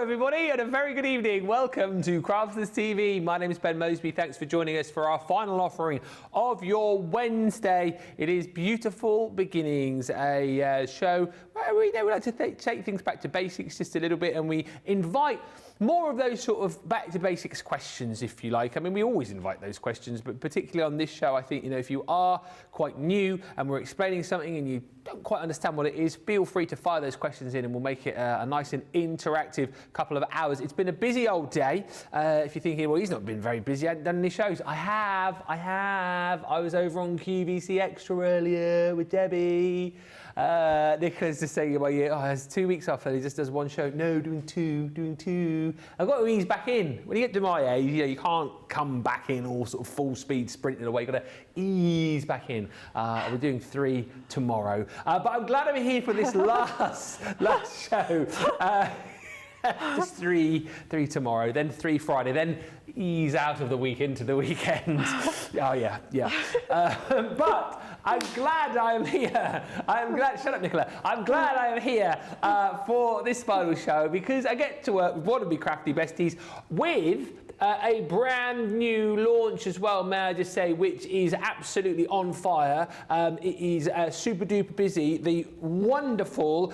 everybody, and a very good evening. Welcome to Crafters TV. My name is Ben Moseby. Thanks for joining us for our final offering of your Wednesday. It is Beautiful Beginnings, a show where we like to take things back to basics just a little bit, and we invite more of those sort of back to basics questions, if you like. I mean, we always invite those questions, but particularly on this show, I think, you know, if you are quite new and we're explaining something and you don't quite understand what it is, feel free to fire those questions in and we'll make it a nice and interactive couple of hours. It's been a busy old day. If you're thinking, well, he's not been very busy, I haven't done any shows. I have. I was over on QVC Extra earlier with Debbie. Nicholas just saying, well, yeah, there's 2 weeks off and he just does one show. No, doing two. I've got to ease back in. When you get to my age, you know, you can't come back in all sort of full speed sprinting away. You've got to ease back in. We're doing 3 tomorrow. But I'm glad I'm here for this last show. Just three tomorrow, then 3 Friday, then ease out of the week into the weekend. Oh yeah. But I'm glad I am here. Shut up, Nicola. I'm glad I am here for this final show because I get to work with one of my crafty besties with a brand new launch as well, may I just say, which is absolutely on fire. It is super duper busy. The wonderful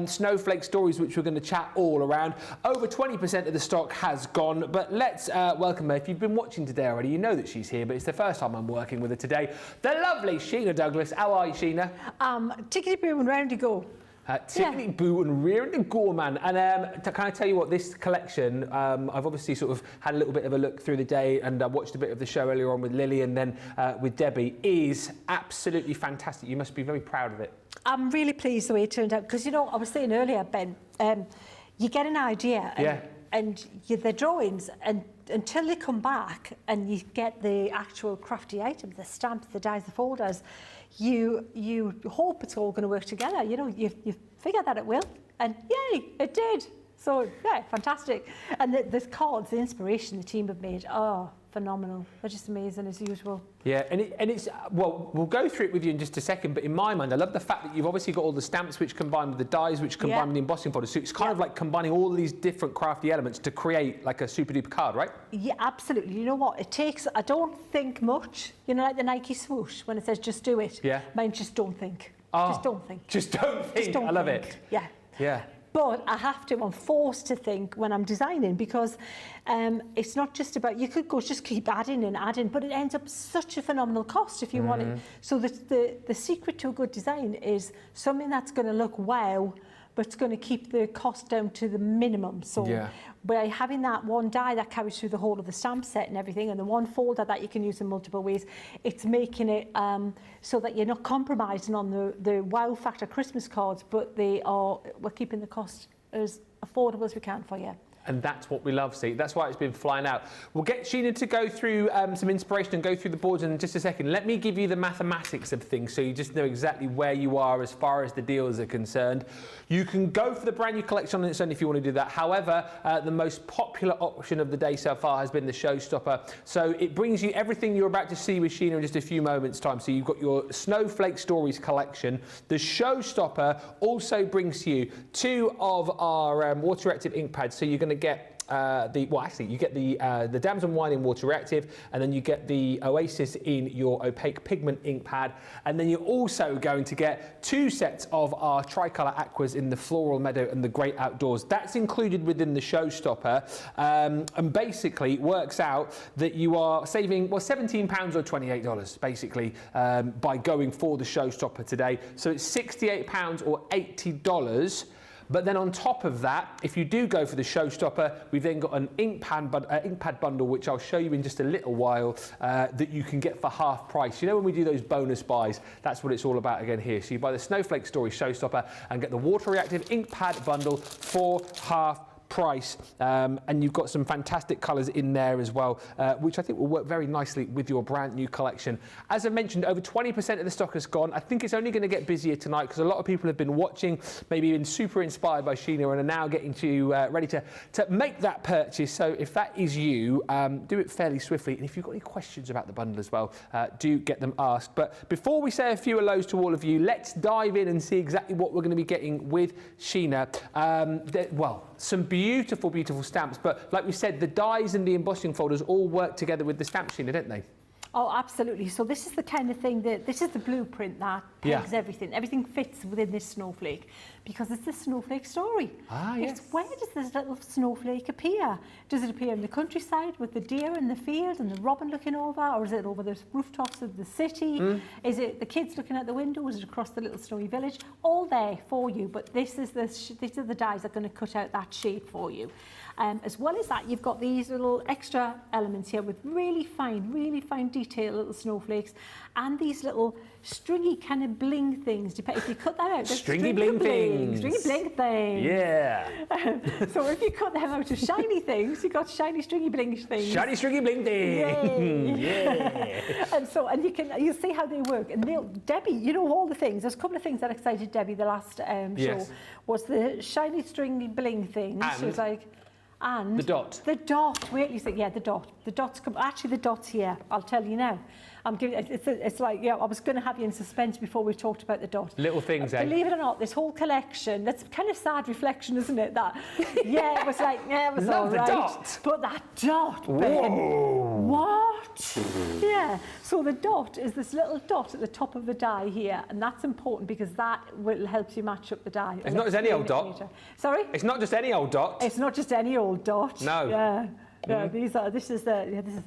snowflake stories, which we're going to chat all around. Over 20% of the stock has gone, but let's welcome her. If you've been watching today already, you know that she's here, but it's the first time I'm working with her today. The lovely Sheena Douglas. How are you, Sheena? Tickety-boo and round you go. Tickety-boo and rearing the gorman. And can I tell you what, this collection, I've obviously sort of had a little bit of a look through the day and I watched a bit of the show earlier on with Lily and then with Debbie, is absolutely fantastic. You must be very proud of it. I'm really pleased the way it turned out because, you know, I was saying earlier, Ben, you get an idea and the drawings, and until they come back and you get the actual crafty items, the stamps, the dies, the folders, you hope it's all going to work together. You know, you figure that it will, and yay, it did. So yeah, fantastic. And the cards, the inspiration the team have made, phenomenal. They're just amazing as usual. Yeah, and it's, well, we'll go through it with you in just a second, but in my mind, I love the fact that you've obviously got all the stamps which combine with the dies, which combine with the embossing folders. So it's kind of like combining all these different crafty elements to create like a super duper card, right? Yeah, absolutely. You know what? It takes, I don't think much. You know, like the Nike swoosh, when it says just do it. Yeah. Mine just don't think. Just don't think. Just don't think. I love it. Yeah. Yeah. But I have to, I'm forced to think when I'm designing because it's not just about, you could go just keep adding and adding, but it ends up such a phenomenal cost if you want it. So the secret to a good design is something that's going to look wow, but it's going to keep the cost down to the minimum. So by having that one die that carries through the whole of the stamp set and everything, and the one folder that you can use in multiple ways, it's making it so that you're not compromising on the wow factor Christmas cards, but we're keeping the cost as affordable as we can for you. And that's what we love, see. That's why it's been flying out. We'll get Sheena to go through some inspiration and go through the boards in just a second. Let me give you the mathematics of things so you just know exactly where you are as far as the deals are concerned. You can go for the brand new collection on its own if you want to do that. However, the most popular option of the day so far has been the Showstopper. So it brings you everything you're about to see with Sheena in just a few moments' time. So you've got your Snowflake Stories collection. The Showstopper also brings you 2 of our water-active ink pads. So you're going to get you get the Damson Wine in Water Reactive, and then you get the Oasis in your opaque pigment ink pad, and then you're also going to get 2 sets of our Tricolour Aquas in the Floral Meadow and the Great Outdoors. That's included within the Showstopper, and basically it works out that you are saving, well, £17 or $28 basically by going for the Showstopper today. So it's £68 or $80. But then on top of that, if you do go for the Showstopper, we've then got an ink pad bundle, which I'll show you in just a little while, that you can get for half price. You know when we do those bonus buys, that's what it's all about again here. So you buy the Snowflake Story Showstopper and get the Water Reactive ink pad bundle for half price, and you've got some fantastic colours in there as well, which I think will work very nicely with your brand new collection. As I mentioned, over 20% of the stock has gone. I think it's only going to get busier tonight because a lot of people have been watching, maybe been super inspired by Sheena and are now getting to ready to make that purchase. So if that is you, do it fairly swiftly, and if you've got any questions about the bundle as well, do get them asked. But before we say a few hellos to all of you, let's dive in and see exactly what we're going to be getting with Sheena. Well, some beautiful, beautiful stamps. But like we said, the dies and the embossing folders all work together with the stamp Sheena, don't they? Oh, absolutely. So this is the kind of thing that, this is the blueprint that pegs everything. Everything fits within this snowflake because it's the snowflake story. Ah, yes. It's where does this little snowflake appear? Does it appear in the countryside with the deer in the field and the robin looking over? Or is it over the rooftops of the city? Is it the kids looking out the window? Is it across the little snowy village? All there for you, but these are the dies that are going to cut out that shape for you. As well as that, you've got these little extra elements here with really fine detail little snowflakes and these little stringy kind of bling things. If you cut that out, stringy bling things. Stringy bling things. Yeah. So if you cut them out of shiny things, you've got shiny stringy bling things. Shiny stringy bling things. Yeah. and you'll see how they work. And Debbie, you know all the things. There's a couple of things that excited Debbie the last show. Was the shiny stringy bling things. She was like. And the dot. The dot. Wait, you think, yeah, the dot. The dot's come. Actually, the dot's here. I'll tell you now. I'm giving. It's like, yeah. I was going to have you in suspense before we talked about the dot. Little things, eh? Believe it or not, this whole collection. That's kind of sad reflection, isn't it? That. Yeah, it was like, yeah, it was all right. Love the dot. But that dot, Ben. Whoa. What? Yeah. So the dot is this little dot at the top of the die here, and that's important because that will help you match up the die. It's not just any old dot. Later. Sorry. It's not just any old dot. It's not just any old dot. No. Yeah. Yeah, this is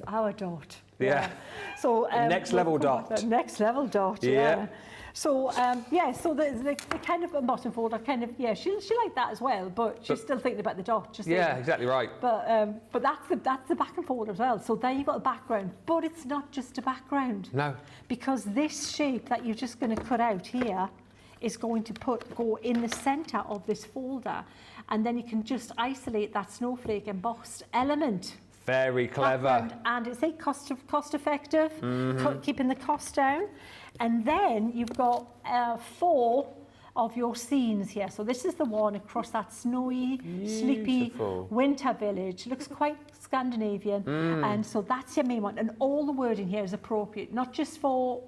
our dot. Yeah. So next level dot. Next level dot. Yeah. So so the kind of embossing folder kind of she liked that as well, but she's still thinking about the dot. Just exactly right. But that's the back and forward as well. So there you've got the background, but it's not just a background. No. Because this shape that you're just going to cut out here is going to go in the centre of this folder, and then you can just isolate that snowflake embossed element. Very clever. And it's cost effective, keeping the cost down. And then you've got 4 of your scenes here. So this is the one across that snowy, sleepy winter village. Looks quite Scandinavian. And so that's your main one. And all the wording here is appropriate, not just for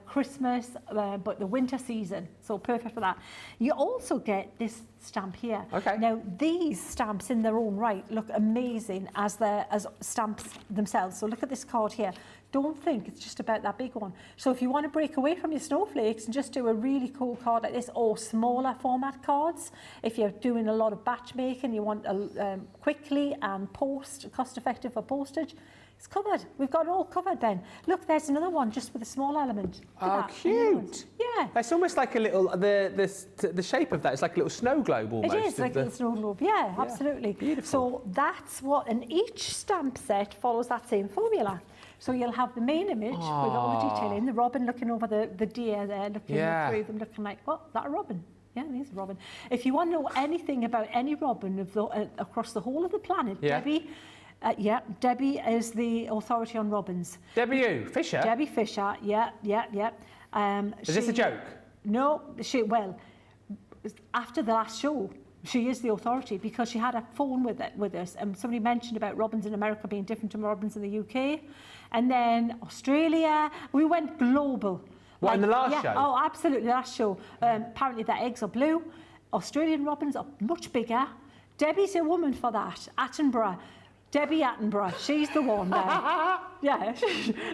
Christmas, but the winter season. So perfect for that. You also get this stamp here. Okay. Now, these stamps in their own right look amazing as stamps themselves. So look at this card here. Don't think it's just about that big one. So if you want to break away from your snowflakes and just do a really cool card like this, or smaller format cards, if you're doing a lot of batch making, you want quickly and cost effective for postage, it's covered. We've got it all covered then. Look, there's another one just with a small element. Oh, cute. Yeah. It's almost like a little, the shape of that, it's like a little snow globe almost. It is like a little snow globe, yeah, absolutely. Beautiful. So that's what, and each stamp set follows that same formula. So you'll have the main image with all the detailing, the robin looking over the deer there, looking through them, looking like, oh, that a robin. Yeah, there's a robin. If you want to know anything about any robin across the whole of the planet, Debbie is the authority on robins. Debbie who? Fisher? Debbie Fisher, yeah. Is this a joke? No, after the last show, she is the authority because she had a phone with us, and somebody mentioned about robins in America being different to robins in the UK, and then Australia. We went global. What, in the last show? Oh, absolutely, last show. Apparently their eggs are blue. Australian robins are much bigger. Debbie's a woman for that. Attenborough. Debbie Attenborough, she's the one there. Yeah,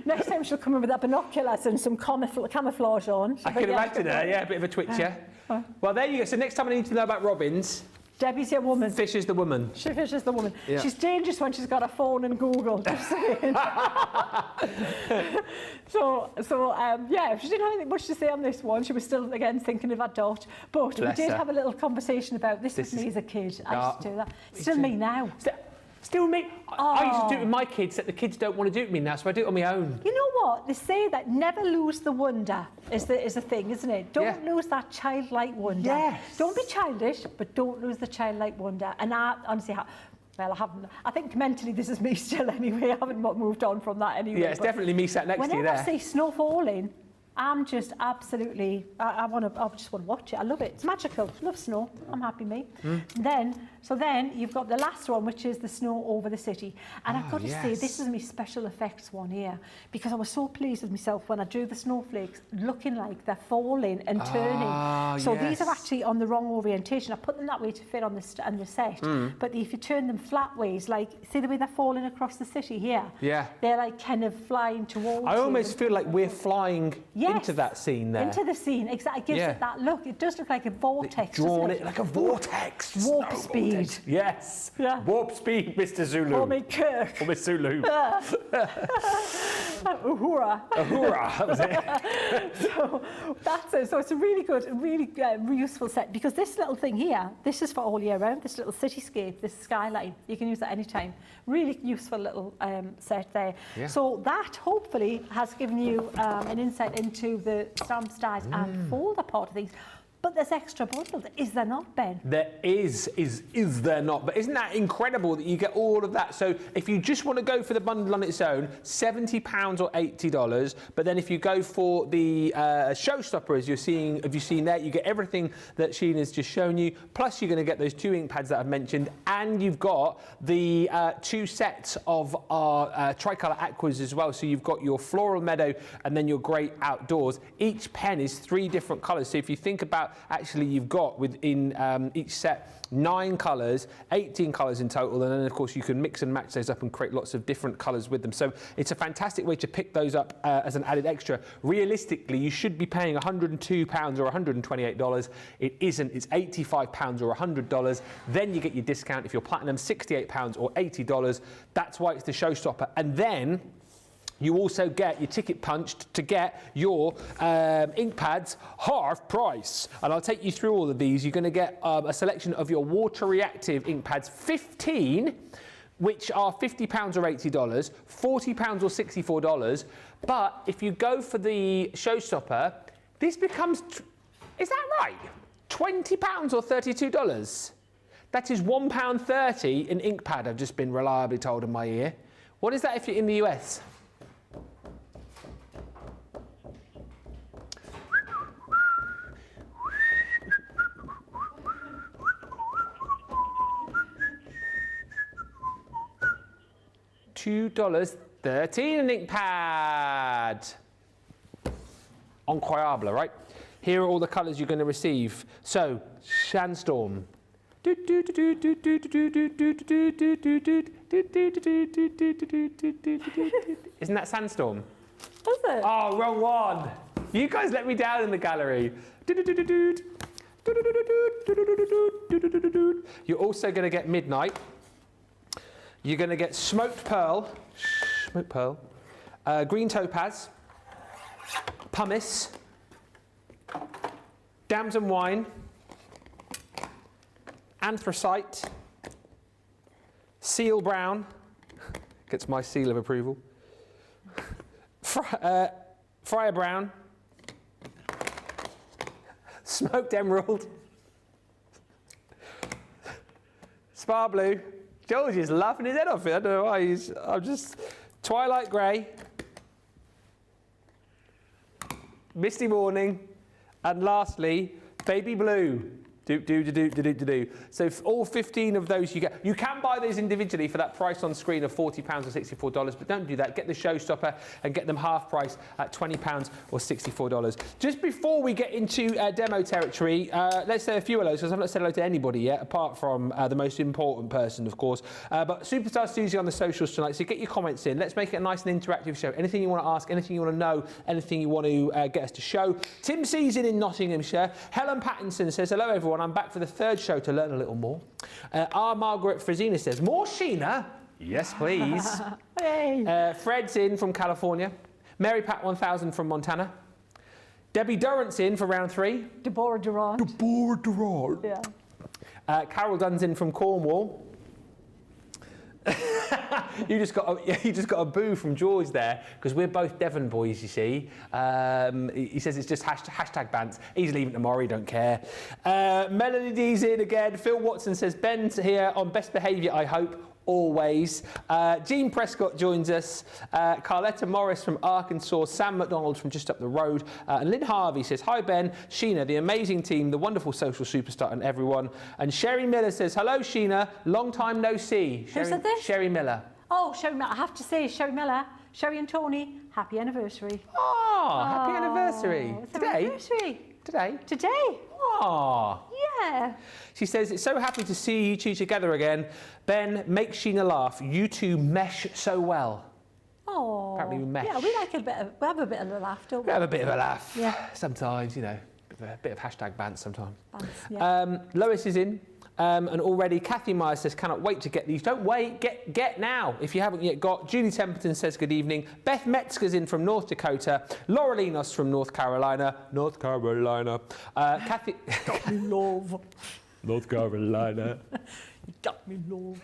next time she'll come in with that binoculars and some camouflage on. I can imagine her, a bit of a twitcher. Well, there you go. So next time I need to know about robins, Debbie's your woman. Fisher's the woman. Fisher's the woman. Yeah. She's dangerous when she's got a phone and Google. Just saying. So if she didn't have anything much to say on this one, she was still, again, thinking of that dot. But we did have a little conversation about this with me as a kid. I used to do that. Still me now. Still me. I used to do it with my kids, that the kids don't want to do it with me now, so I do it on my own. You know what? They say that never lose the wonder is a thing, isn't it? Don't lose that childlike wonder. Yes. Don't be childish, but don't lose the childlike wonder. And I honestly I haven't. I think mentally this is me still anyway. I haven't moved on from that anyway. Yeah, it's definitely me sat next to you there. Whenever I see snow falling, I'm just absolutely, I just want to watch it. I love it. It's magical. Love snow. I'm happy, me. Then you've got the last one, which is the snow over the city. And I've got to say, this is my special effects one here, because I was so pleased with myself when I drew the snowflakes looking like they're falling and turning. So these are actually on the wrong orientation. I put them that way to fit on the set. But if you turn them flat ways, like, see the way they're falling across the city here? Yeah. They're like kind of flying towards I almost feel like we're flying into that scene there. Into the scene, exactly. It gives it that look. It does look like a vortex. Drawn it like a vortex. Warp speed. Vortex. Yes. Yeah. Warp speed, Mr. Zulu. Or me Kirk. Or Miss Zulu. Uhura. Uhura, that was it. So that's it. So it's a really good, really useful set, because this little thing here, this is for all year round. This little cityscape, this skyline, you can use that anytime. Really useful little set there. Yeah. So that hopefully has given you an insight into the stamp styles and folder part of things. But there's extra bundles, is there not, Ben? There is there not? But isn't that incredible that you get all of that? So if you just want to go for the bundle on its own, £70 or $80. But then if you go for the showstopper, as you've seen there, you get everything that Sheena's just shown you. Plus, you're going to get those 2 ink pads that I've mentioned, and you've got the 2 sets of our tricolour aquas as well. So you've got your floral meadow and then your grey outdoors. Each pen is 3 different colours. So if you think about, actually, you've got within each set 9 colours, 18 colours in total, and then of course you can mix and match those up and create lots of different colours with them. So it's a fantastic way to pick those up as an added extra. Realistically, you should be paying £102 or $128. It isn't, it's £85 or $100. Then you get your discount if you're platinum, £68 or $80. That's why it's the showstopper. And then you also get your ticket punched to get your ink pads half price. And I'll take you through all of these. You're going to get a selection of your water reactive ink pads, 15, which are £50 or $80, £40 or $64. But if you go for the showstopper, this becomes, is that right? £20 or $32? That is £1.30 an ink pad, I've just been reliably told in my ear. What is that if you're in the US? $2.13 an ink pad. Incroyable, right? Here are all the colours you're going to receive. So, Sandstorm. Isn't that Sandstorm? Was it? Oh, wrong one. You guys let me down in the gallery. You're also going to get Midnight. You're going to get Smoked Pearl, Green Topaz, Pumice, Damson Wine, Anthracite, Seal Brown, gets my seal of approval, Friar Brown, Smoked Emerald, Spar Blue. George is laughing his head off it. I don't know why. I'm just Twilight Grey, Misty Morning, and lastly, Baby Blue. So all 15 of those you get. You can buy those individually for that price on screen of £40 or $64, but don't do that. Get the showstopper and get them half price at £20 or $64. Just before we get into demo territory, let's say a few hellos, because I've not said hello to anybody yet, apart from the most important person, of course. But Superstar Susie on the socials tonight, so get your comments in. Let's make it a nice and interactive show. Anything you want to ask, anything you want to know, anything you want to get us to show. Tim C's in Nottinghamshire. Helen Pattinson says, hello everyone, I'm back for the 3rd show to learn a little more. R. Margaret Frazina says, more Sheena? Yes, please. Hey. Fred's in from California. Mary Pat 1000 from Montana. Debbie Durrant's in for round 3. Deborah Durant. Yeah. Carol Dunn's in from Cornwall. you just got a boo from George there, because we're both Devon boys, you see. He says it's just hashtag bants. He's leaving tomorrow, he don't care. Melanie D's in again. Phil Watson says, Ben's here on best behaviour, I hope. always. Jean Prescott joins us. Carletta Morris from Arkansas. Sam McDonald from just up the road. And Lynn Harvey says, hi Ben, Sheena, the amazing team, the wonderful social superstar and everyone. And Sherry Miller says, hello Sheena, long time no see. Who said this? Sherry Miller. Oh, Sherry Miller. I have to say, Sherry Miller, Sherry and Tony, happy anniversary. Oh, happy anniversary. It's Today? Anniversary. Today? Today. Oh. Yeah. She says, it's so happy to see you two together again. Ben, make Sheena laugh. You two mesh so well. Oh. Apparently we mesh. Yeah, we have a bit of a laugh, don't we? We have a bit of a laugh. Yeah. Sometimes, you know, a bit of hashtag bants sometimes. Bants, yeah. Lois is in. And already Kathy Myers says, cannot wait to get these. Don't wait, get now if you haven't yet got. Julie Temperton says good evening. Beth Metzger's in from North Dakota. Laura Linos from North Carolina. Kathy... Got me love. North Carolina. You got me love.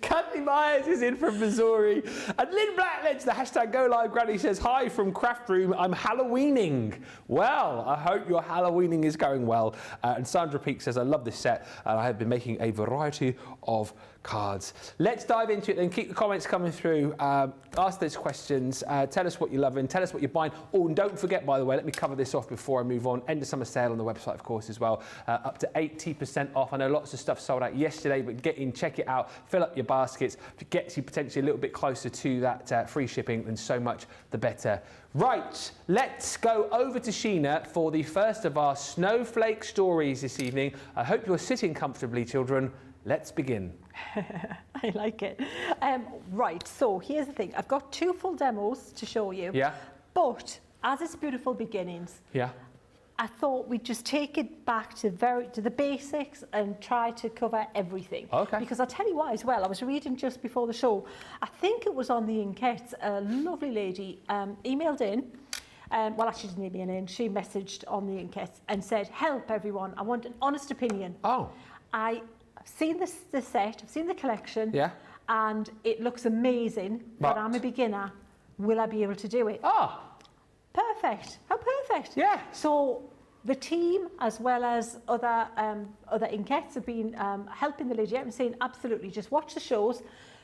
Kathy Myers is in from Missouri. And Lynn Blackledge, the hashtag Go Live Granny, says, hi from Craft Room, I'm Halloweening. Well, I hope your Halloweening is going well. And Sandra Peake says, I love this set and I have been making a variety of cards. Let's dive into it then. Keep the comments coming through. Ask those questions. Tell us what you're loving. Tell us what you're buying. Oh, and don't forget, by the way, let me cover this off before I move on. End of summer sale on the website, of course, as well. Up to 80% off. I know lots of stuff sold out yesterday, but get in, check it out, fill up your baskets. If it gets you potentially a little bit closer to that free shipping, then so much the better. Right, let's go over to Sheena for the first of our snowflake stories this evening. I hope you're sitting comfortably, children. Let's begin. I like it. Right, so here's the thing. I've got 2 full demos to show you. Yeah. But as it's beautiful beginnings, Yeah. I thought we'd just take it back to the basics and try to cover everything. Okay. Because I'll tell you what as well, I was reading just before the show, I think it was on the Inkettes, a lovely lady emailed in, well actually didn't email in, she messaged on the Inkettes and said, help everyone, I want an honest opinion. Oh. I've seen the set, I've seen the collection, Yeah. and it looks amazing, but I'm a beginner. Will I be able to do it? Ah. Perfect. How perfect. Yeah. So the team, as well as other Inkettes, have been helping the lady out and saying, absolutely, just watch the shows,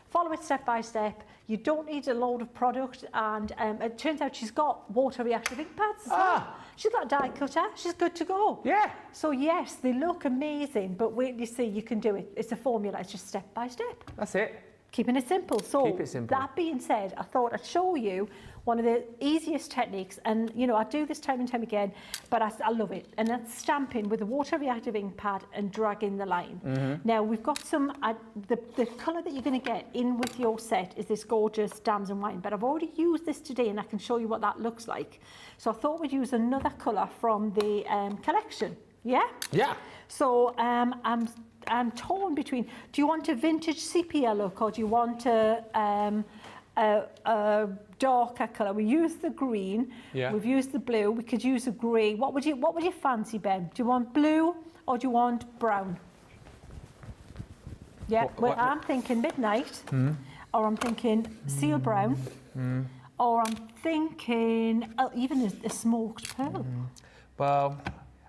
follow it step by step. You don't need a load of product. And it turns out she's got water reactive ink pads as well. She's got a die cutter. She's good to go. Yeah. So yes, they look amazing, but wait, you see, you can do it. It's a formula. It's just step by step. That's it. Keeping it simple. So Keep it simple. That being said, I thought I'd show you one of the easiest techniques, and you know, I do this time and time again, but I love it, and that's stamping with a water reactive ink pad and dragging the line. Now we've got some, the colour that you're going to get in with your set is this gorgeous Damson Wine, but I've already used this today and I can show you what that looks like. So I thought we'd use another colour from the collection. Yeah? Yeah. So I'm torn between, do you want a vintage sepia look or do you want a darker colour? We use the green, Yeah. we've used the blue, we could use a grey. What would you fancy, Ben? Do you want blue or do you want brown? Yeah, well, I'm thinking midnight, or I'm thinking seal brown, or I'm thinking even a smoked pearl. Well,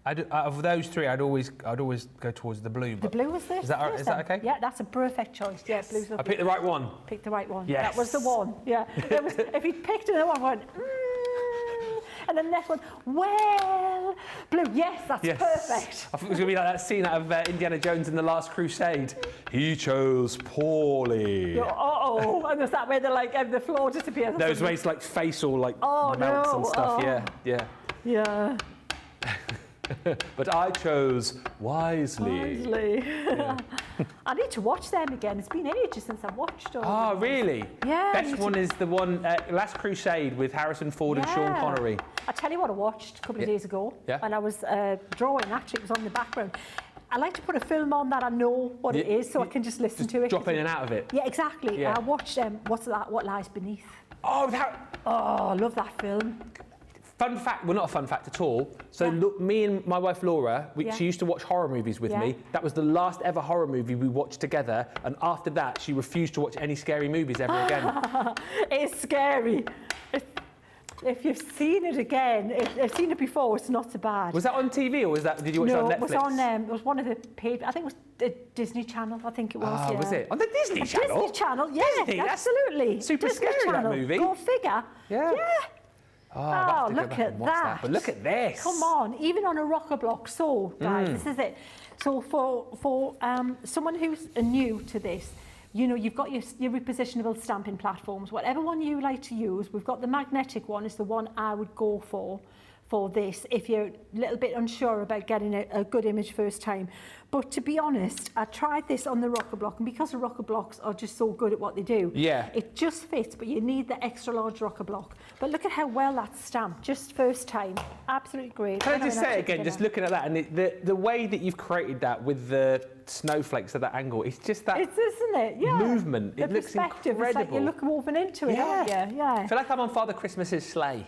of those three, I'd always go towards the blue. The blue was this. Is that okay? Yeah, that's a perfect choice. Yeah, blue's lovely. I picked the right one. Picked the right one. Yes. That was the one. Yeah. If he'd picked another one, I went, and then the next one, well, blue. Yes, that's perfect. I thought it was going to be like that scene out of Indiana Jones and the Last Crusade. He chose poorly. And there's that where the floor disappears. Those ways like face all like melts and stuff. Yeah. But I chose wisely. Yeah. I need to watch them again. It's been ages since I've watched them. Oh, really? Yeah. Best one is the one, Last Crusade with Harrison Ford and Sean Connery. I tell you what I watched a couple of days ago. Yeah. And I was drawing, actually, it was on the background. I like to put a film on that I know what it is, so I can just listen to it. Drop in and out of it. Yeah, exactly. Yeah. I watched, what's that? What Lies Beneath. Oh, I love that film. Fun fact, well, not a fun fact at all. So look, me and my wife Laura, she used to watch horror movies with me. That was the last ever horror movie we watched together. And after that, she refused to watch any scary movies ever again. It's scary. If you've seen it again, if you've seen it before, it's not so bad. Was that on TV or did you watch it on Netflix? No, it was on, it was one of the paid, I think it was the Disney Channel, I think it was. Oh, yeah. was it? On the Disney Channel? Disney Channel, yeah, Disney, that's absolutely. super Disney scary, that Channel. movie. Go figure. Yeah. Oh, I'll have to go look back at and watch that. But look at this. Come on, even on a rocker block. So, guys, this is it. So for someone who's new to this, you know, you've got your repositionable stamping platforms, whatever one you like to use. We've got the magnetic one is the one I would go for this if you're a little bit unsure about getting a good image first time. But to be honest, I tried this on the rocker block, and because the rocker blocks are just so good at what they do, it just fits, but you need the extra large rocker block. But look at how well that's stamped, just first time. Absolutely great. Can I just say it again, just looking at that, and the way that you've created that with the snowflakes at that angle, it's just that isn't it? Yeah. movement. It looks perspective, incredible. it's like you look woven into it, aren't you? Yeah. I feel like I'm on Father Christmas's sleigh.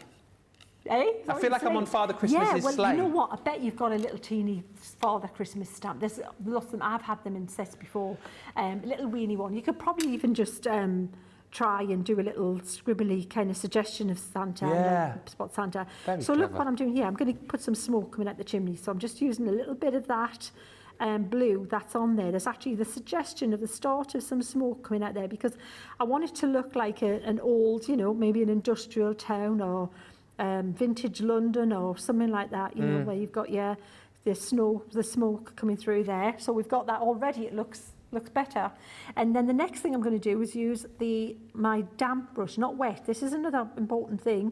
Eh? I feel like I'm on Father Christmas's sleigh. You know what? I bet you've got a little teeny Father Christmas stamp. There's lots of them. I've had them in sets before. A little weenie one. You could probably even just try and do a little scribbly kind of suggestion of Santa, and spot Santa. Very so clever. look what I'm doing here. I'm going to put some smoke coming out the chimney. So I'm just using a little bit of that blue that's on there. There's actually the suggestion of the start of some smoke coming out there because I want it to look like an old, you know, maybe an industrial town or vintage London or something like that, you know, where you've got the smoke coming through there. So we've got that already. It looks better. And then the next thing I'm going to do is use my damp brush, not wet. This is another important thing.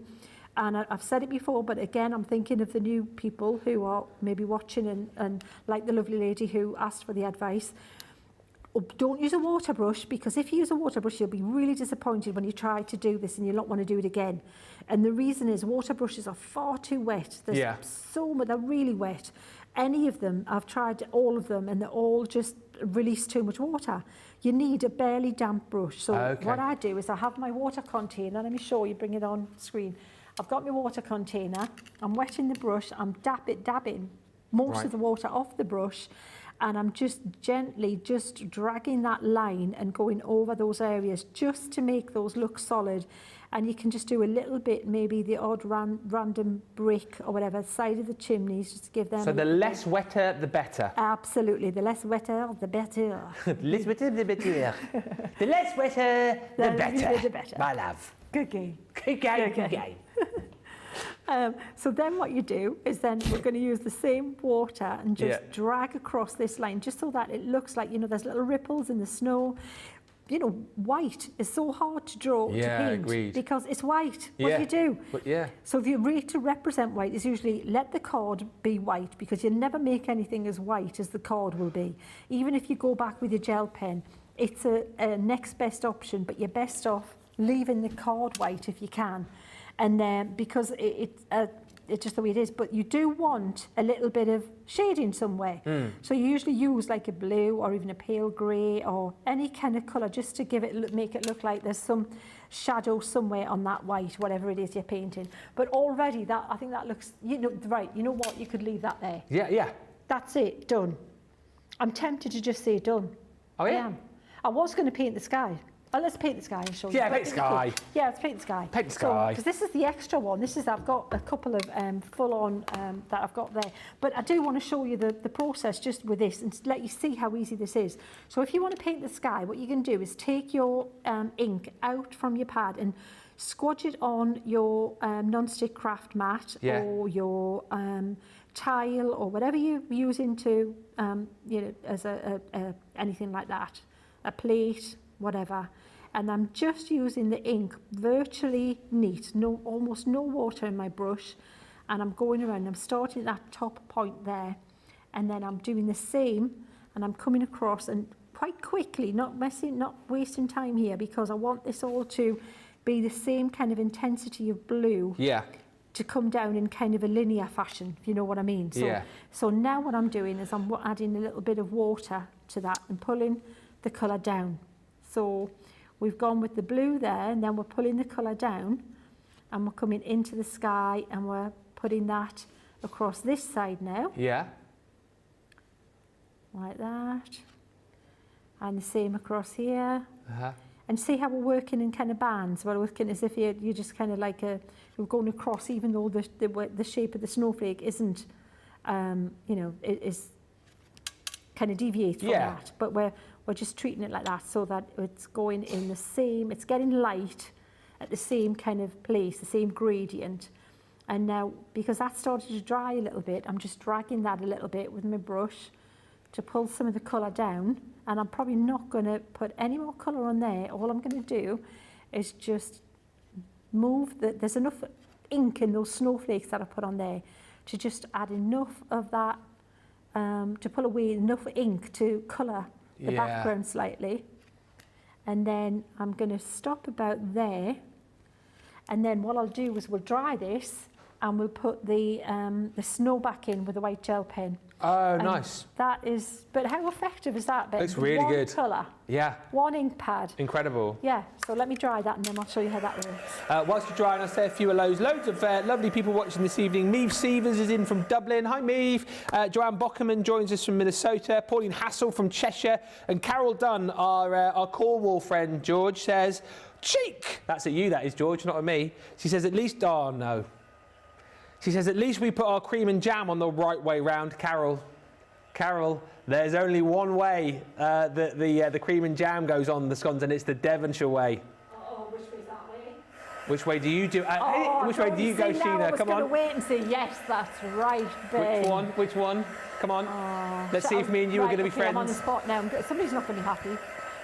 And I've said it before, but again, I'm thinking of the new people who are maybe watching and like the lovely lady who asked for the advice. Don't use a water brush, because if you use a water brush, you'll be really disappointed when you try to do this and you'll not want to do it again. And the reason is water brushes are far too wet. They're really wet. Any of them, I've tried all of them, and they all just release too much water. You need a barely damp brush. So what I do is I have my water container. Let me show you, bring it on screen. I've got my water container. I'm wetting the brush. I'm dabbing most of the water off the brush. And I'm just gently just dragging that line and going over those areas just to make those look solid. And you can just do a little bit, maybe the odd random brick or whatever, side of the chimneys, just to give them... So the less wetter, the better? Absolutely. The less wetter, the better. Less wetter, the better. The less wetter, the better. My love. Good game. Good game, good game. So then what you do is then we're going to use the same water and just drag across this line just so that it looks like, you know, there's little ripples in the snow. You know, white is so hard to draw to paint agreed. because it's white. What do you do? But So the way to represent white is usually let the card be white, because you never make anything as white as the card will be. Even if you go back with your gel pen, it's a next best option, but you're best off leaving the card white if you can. And because it's just the way it is, but you do want a little bit of shading somewhere. So you usually use like a blue or even a pale grey or any kind of colour just to give it, make it look like there's some shadow somewhere on that white, whatever it is you're painting. But already that, I think that looks, you know, right, you know what, you could leave that there. Yeah. That's it, done. I'm tempted to just say done. Oh, yeah? I am. I was going to paint the sky. Oh, let's paint the sky and show you. Yeah, paint the sky. Yeah, let's paint the sky. Paint the sky. Because this is the extra one. I've got a couple of full-on that I've got there. But I do want to show you the process just with this and let you see how easy this is. So if you want to paint the sky, what you can do is take your ink out from your pad and squodge it on your non-stick craft mat or your tile or whatever you're using to, you know, as anything like that, a plate, whatever. And I'm just using the ink virtually neat, almost no water in my brush, and I'm going around. I'm starting at that top point there, and then I'm doing the same, and I'm coming across and quite quickly, not wasting time here, because I want this all to be the same kind of intensity of blue. Yeah. To come down in kind of a linear fashion, if you know what I mean. So now what I'm doing is I'm adding a little bit of water to that and pulling the colour down. So we've gone with the blue there, and then we're pulling the colour down, and we're coming into the sky, and we're putting that across this side now. Yeah. Like that. And the same across here. And see how we're working in kind of bands. We're working as if you're just kind of like you're going across, even though the shape of the snowflake isn't, you know, it is kind of deviate from that. But we're just treating it like that so that it's going in the same, it's getting light at the same kind of place, the same gradient. And now, because that started to dry a little bit, I'm just dragging that a little bit with my brush to pull some of the colour down. And I'm probably not going to put any more colour on there. All I'm going to do is just move there's enough ink in those snowflakes that I put on there to just add enough of that, to pull away enough ink to colour the background slightly. And then I'm going to stop about there. And then what I'll do is we'll dry this and we'll put the snow back in with a white gel pen. Oh, nice. That is, but how effective is that, Ben? Looks really good. One colour. Yeah. One ink pad. Incredible. Yeah, so let me dry that and then I'll show you how that works. Whilst you're drying, I'll say a few hellos. Loads of lovely people watching this evening. Meave Sievers is in from Dublin. Hi, Meave. Joanne Bockerman joins us from Minnesota. Pauline Hassel from Cheshire. And Carol Dunn, our Cornwall friend, George, says, cheek! That's at you, that is, George, not at me. She says, at least, oh, no. She says, at least we put our cream and jam on the right way round, Carol. Carol, there's only one way the cream and jam goes on the scones, and it's the Devonshire way. Oh, which way's that way? Which way do you do? Which way do you go, Sheena? Come on. I was going to wait and say, yes, that's right, babe. Which one? Which one? Come on. Let's see if me and you are going to be friends. I'm on the spot now. Somebody's not going to be happy.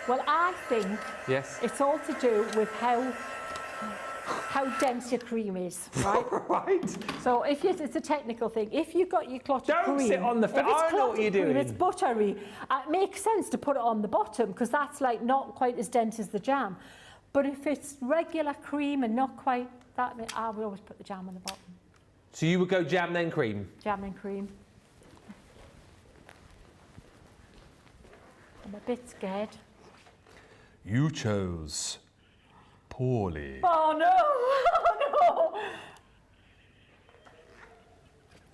Well, I think it's all to do with how dense your cream is, right? Right. So if it's a technical thing. If you've got your clotted cream... Don't sit on the... I know what you're doing. It's buttery. It makes sense to put it on the bottom because that's like not quite as dense as the jam. But if it's regular cream and not quite that... I would always put the jam on the bottom. So you would go jam then cream? Jam then cream. I'm a bit scared. You chose poorly. Oh no! Oh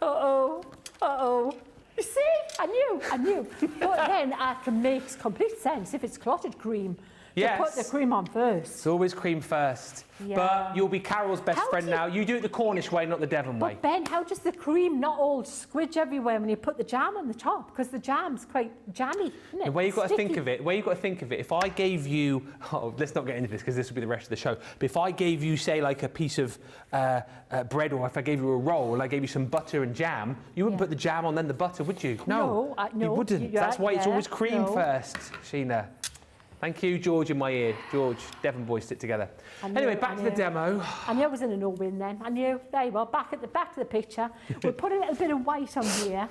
no! Uh-oh. Uh-oh. You see? I knew. But then it makes complete sense if it's clotted cream. Yes. To put the cream on first. It's always cream first. Yeah. But you'll be Carol's best friend now. You do it the Cornish way, not the Devon way. But Ben, how does the cream not all squidge everywhere when you put the jam on the top? Because the jam's quite jammy, isn't it? The way you've got to think of it, if I gave you, let's not get into this because this will be the rest of the show, but if I gave you, say, like a piece of bread, or if I gave you a roll and I gave you some butter and jam, you wouldn't put the jam on then the butter, would you? No, you wouldn't. That's why it's always cream first, Sheena. Thank you, George, in my ear. George, Devon boys sit together. Anyway, back to the demo. I knew I was in a no-win then. I knew. There you are, back to the picture. We'll put a little bit of white on here.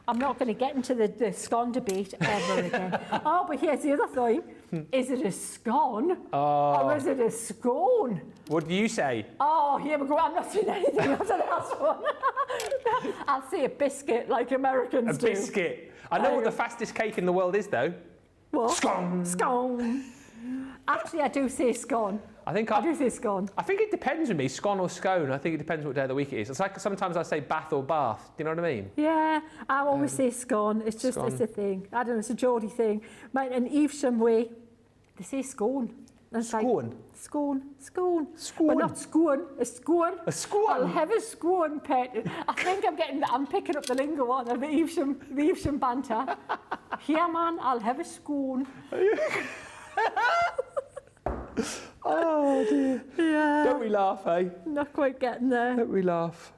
I'm not going to get into the scone debate ever again. Oh, but here's the other thing. Is it a scone or is it a scone? What do you say? Oh, here we go. I'm not saying anything after the last one. I'll say a biscuit like Americans do. A biscuit. I know what the fastest cake in the world is, though. What? Scone. Scone. Actually, I do say scone. I do say scone. I think it depends with me, scone or scone. I think it depends what day of the week it is. It's like sometimes I say bath or bath. Do you know what I mean? Yeah, I always say scone. It's just, it's a thing. I don't know, it's a Geordie thing. And Evesham way, they say scone. Scone? Like, scone. Scone. But not scone, a scone. A scone? I'll have a scone, pet. I think I'm picking up the lingo on the Evesham banter. Here, man, I'll have a scone. Oh, dear. Yeah. Don't we laugh, eh? Not quite getting there. Don't we laugh?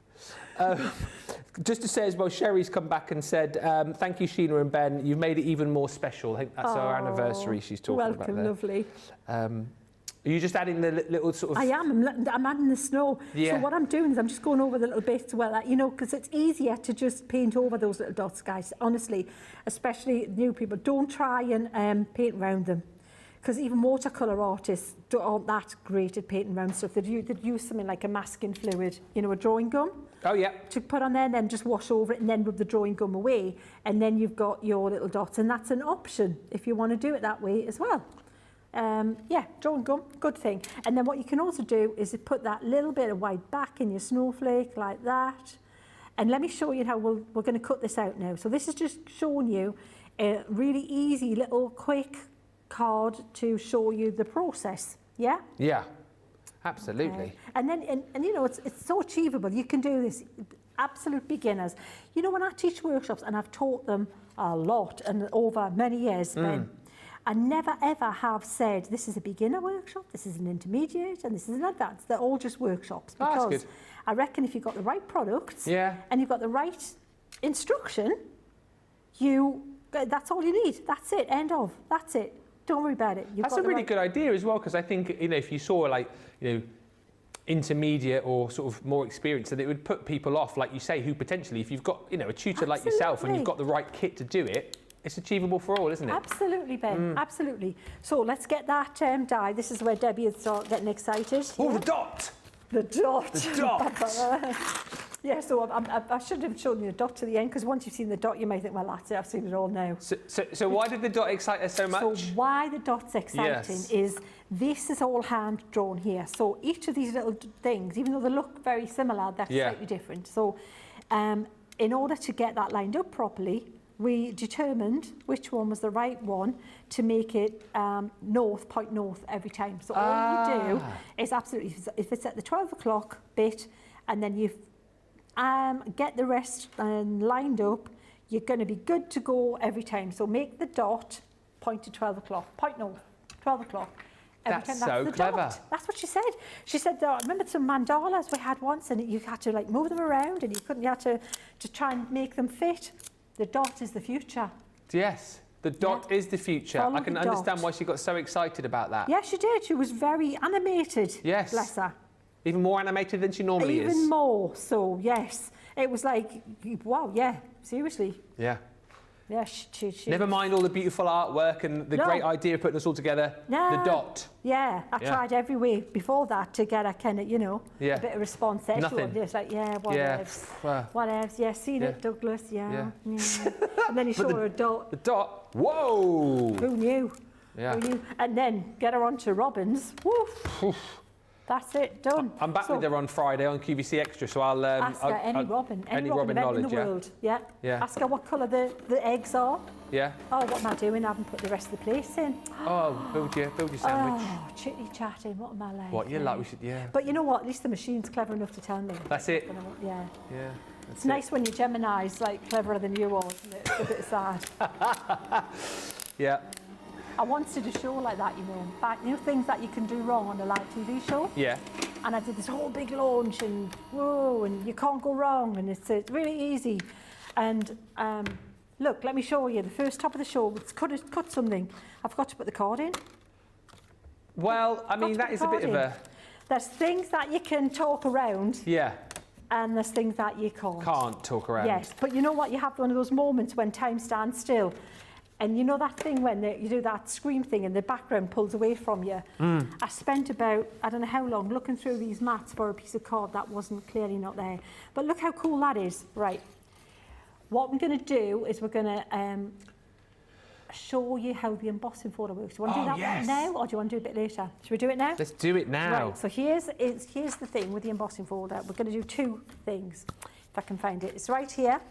Just to say as well, Sherry's come back and said, thank you, Sheena and Ben. You've made it even more special. I think that's our anniversary she's talking about there. Welcome, lovely. Are you just adding the little sort of... I am. I'm adding the snow. Yeah. So what I'm doing is I'm just going over the little bits, because it's easier to just paint over those little dots, guys. Honestly, especially new people, don't try and paint around them. Because even watercolour artists aren't that great at painting around stuff. They'd use something like a masking fluid, a drawing gum. Oh, yeah. To put on there and then just wash over it and then rub the drawing gum away. And then you've got your little dots. And that's an option if you want to do it that way as well. Yeah, drawing gum, good thing. And then what you can also do is put that little bit of white back in your snowflake like that. And let me show you how we're going to cut this out now. So this is just showing you a really easy little quick card to show you the process. Yeah? Yeah, absolutely. Okay. And then, and it's so achievable. You can do this, absolute beginners. When I teach workshops and I've taught them a lot and over many years, Ben. I never ever have said this is a beginner workshop, this is an intermediate, and this is an advanced. They're all just workshops because that's good. I reckon if you've got the right products Yeah. and you've got the right instruction, that's all you need. That's it. End of. That's it. Don't worry about it. That's a really good idea as well, because I think, you know, if you saw like, you know, intermediate or sort of more experienced, then it would put people off, like you say, who potentially, if you've got, you know, a tutor like yourself and you've got the right kit to do it, it's achievable for all, isn't it? Absolutely, Ben. Absolutely. So let's get that die. This is where Debbie is getting excited. Oh, the dot! The dot. The dot! Yeah, so I should have shown you the dot to the end, because once you've seen the dot, you may think, well, that's it, I've seen it all now. So why did the dot excite us so much? So why the dot's exciting is this is all hand drawn here. So each of these little things, even though they look very similar, they're slightly different. So in order to get that lined up properly, we determined which one was the right one to make it point north every time. So all you do is absolutely, if it's at the 12 o'clock bit, and then you get the rest lined up, you're going to be good to go every time. So make the dot point to 12 o'clock, point north, 12 o'clock. That's so clever. Dot. That's what she said. She said, remember some mandalas we had once, and you had to like move them around, and you had to try and make them fit. The dot is the future. Yes, the dot is the future. Follow I can the understand dot. why she got so excited about that. Yes, she did. She was very animated. Yes. Bless her. Even more animated than she normally is. Even more. So, yes. It was like, wow, yeah, seriously. Yeah. Yeah, she Never mind all the beautiful artwork and the great idea of putting us all together. No. The dot. Yeah, I tried every way before that to get a kind of, a bit of response there. Nothing. Just like, whatevs. Whatevs. Yeah, seen it, Douglas. Yeah. And then you show her a dot. The dot. Whoa! Who knew? Yeah. Who knew? And then get her onto Robin's. Woof. That's it, done. I'm back with her on Friday on QVC Extra, so I'll ask her any Robin knowledge in the world. Yeah. Ask her what colour the eggs are. Yeah. Oh, what am I doing? I haven't put the rest of the place in. Oh, build your sandwich. Oh, chitty chatting. What am I like? What you like? We should, But you know what? At least the machine's clever enough to tell me. That's it. Yeah. Yeah. It's nice when your Gemini's like cleverer than you are, isn't it? It's a bit sad. Yeah. I wanted a show like that, things that you can do wrong on a live TV show. Yeah. And I did this whole big launch, and whoa, and you can't go wrong, and it's really easy. And look, let me show you. The first top of the show, let's cut something. I forgot to put the card in. That is a bit of a... There's things that you can talk around. Yeah. And there's things that you can't. Can't talk around. Yes, but you know what? You have one of those moments when time stands still. And you know that thing when you do that scream thing and the background pulls away from you? I spent about, I don't know how long, looking through these mats for a piece of card that wasn't clearly not there. But look how cool that is. Right. What I'm going to do is we're going to show you how the embossing folder works. Do you want to do that now, or do you want to do it a bit later? Should we do it now? Let's do it now. Right, so here's the thing with the embossing folder. We're going to do two things, if I can find it. It's right here.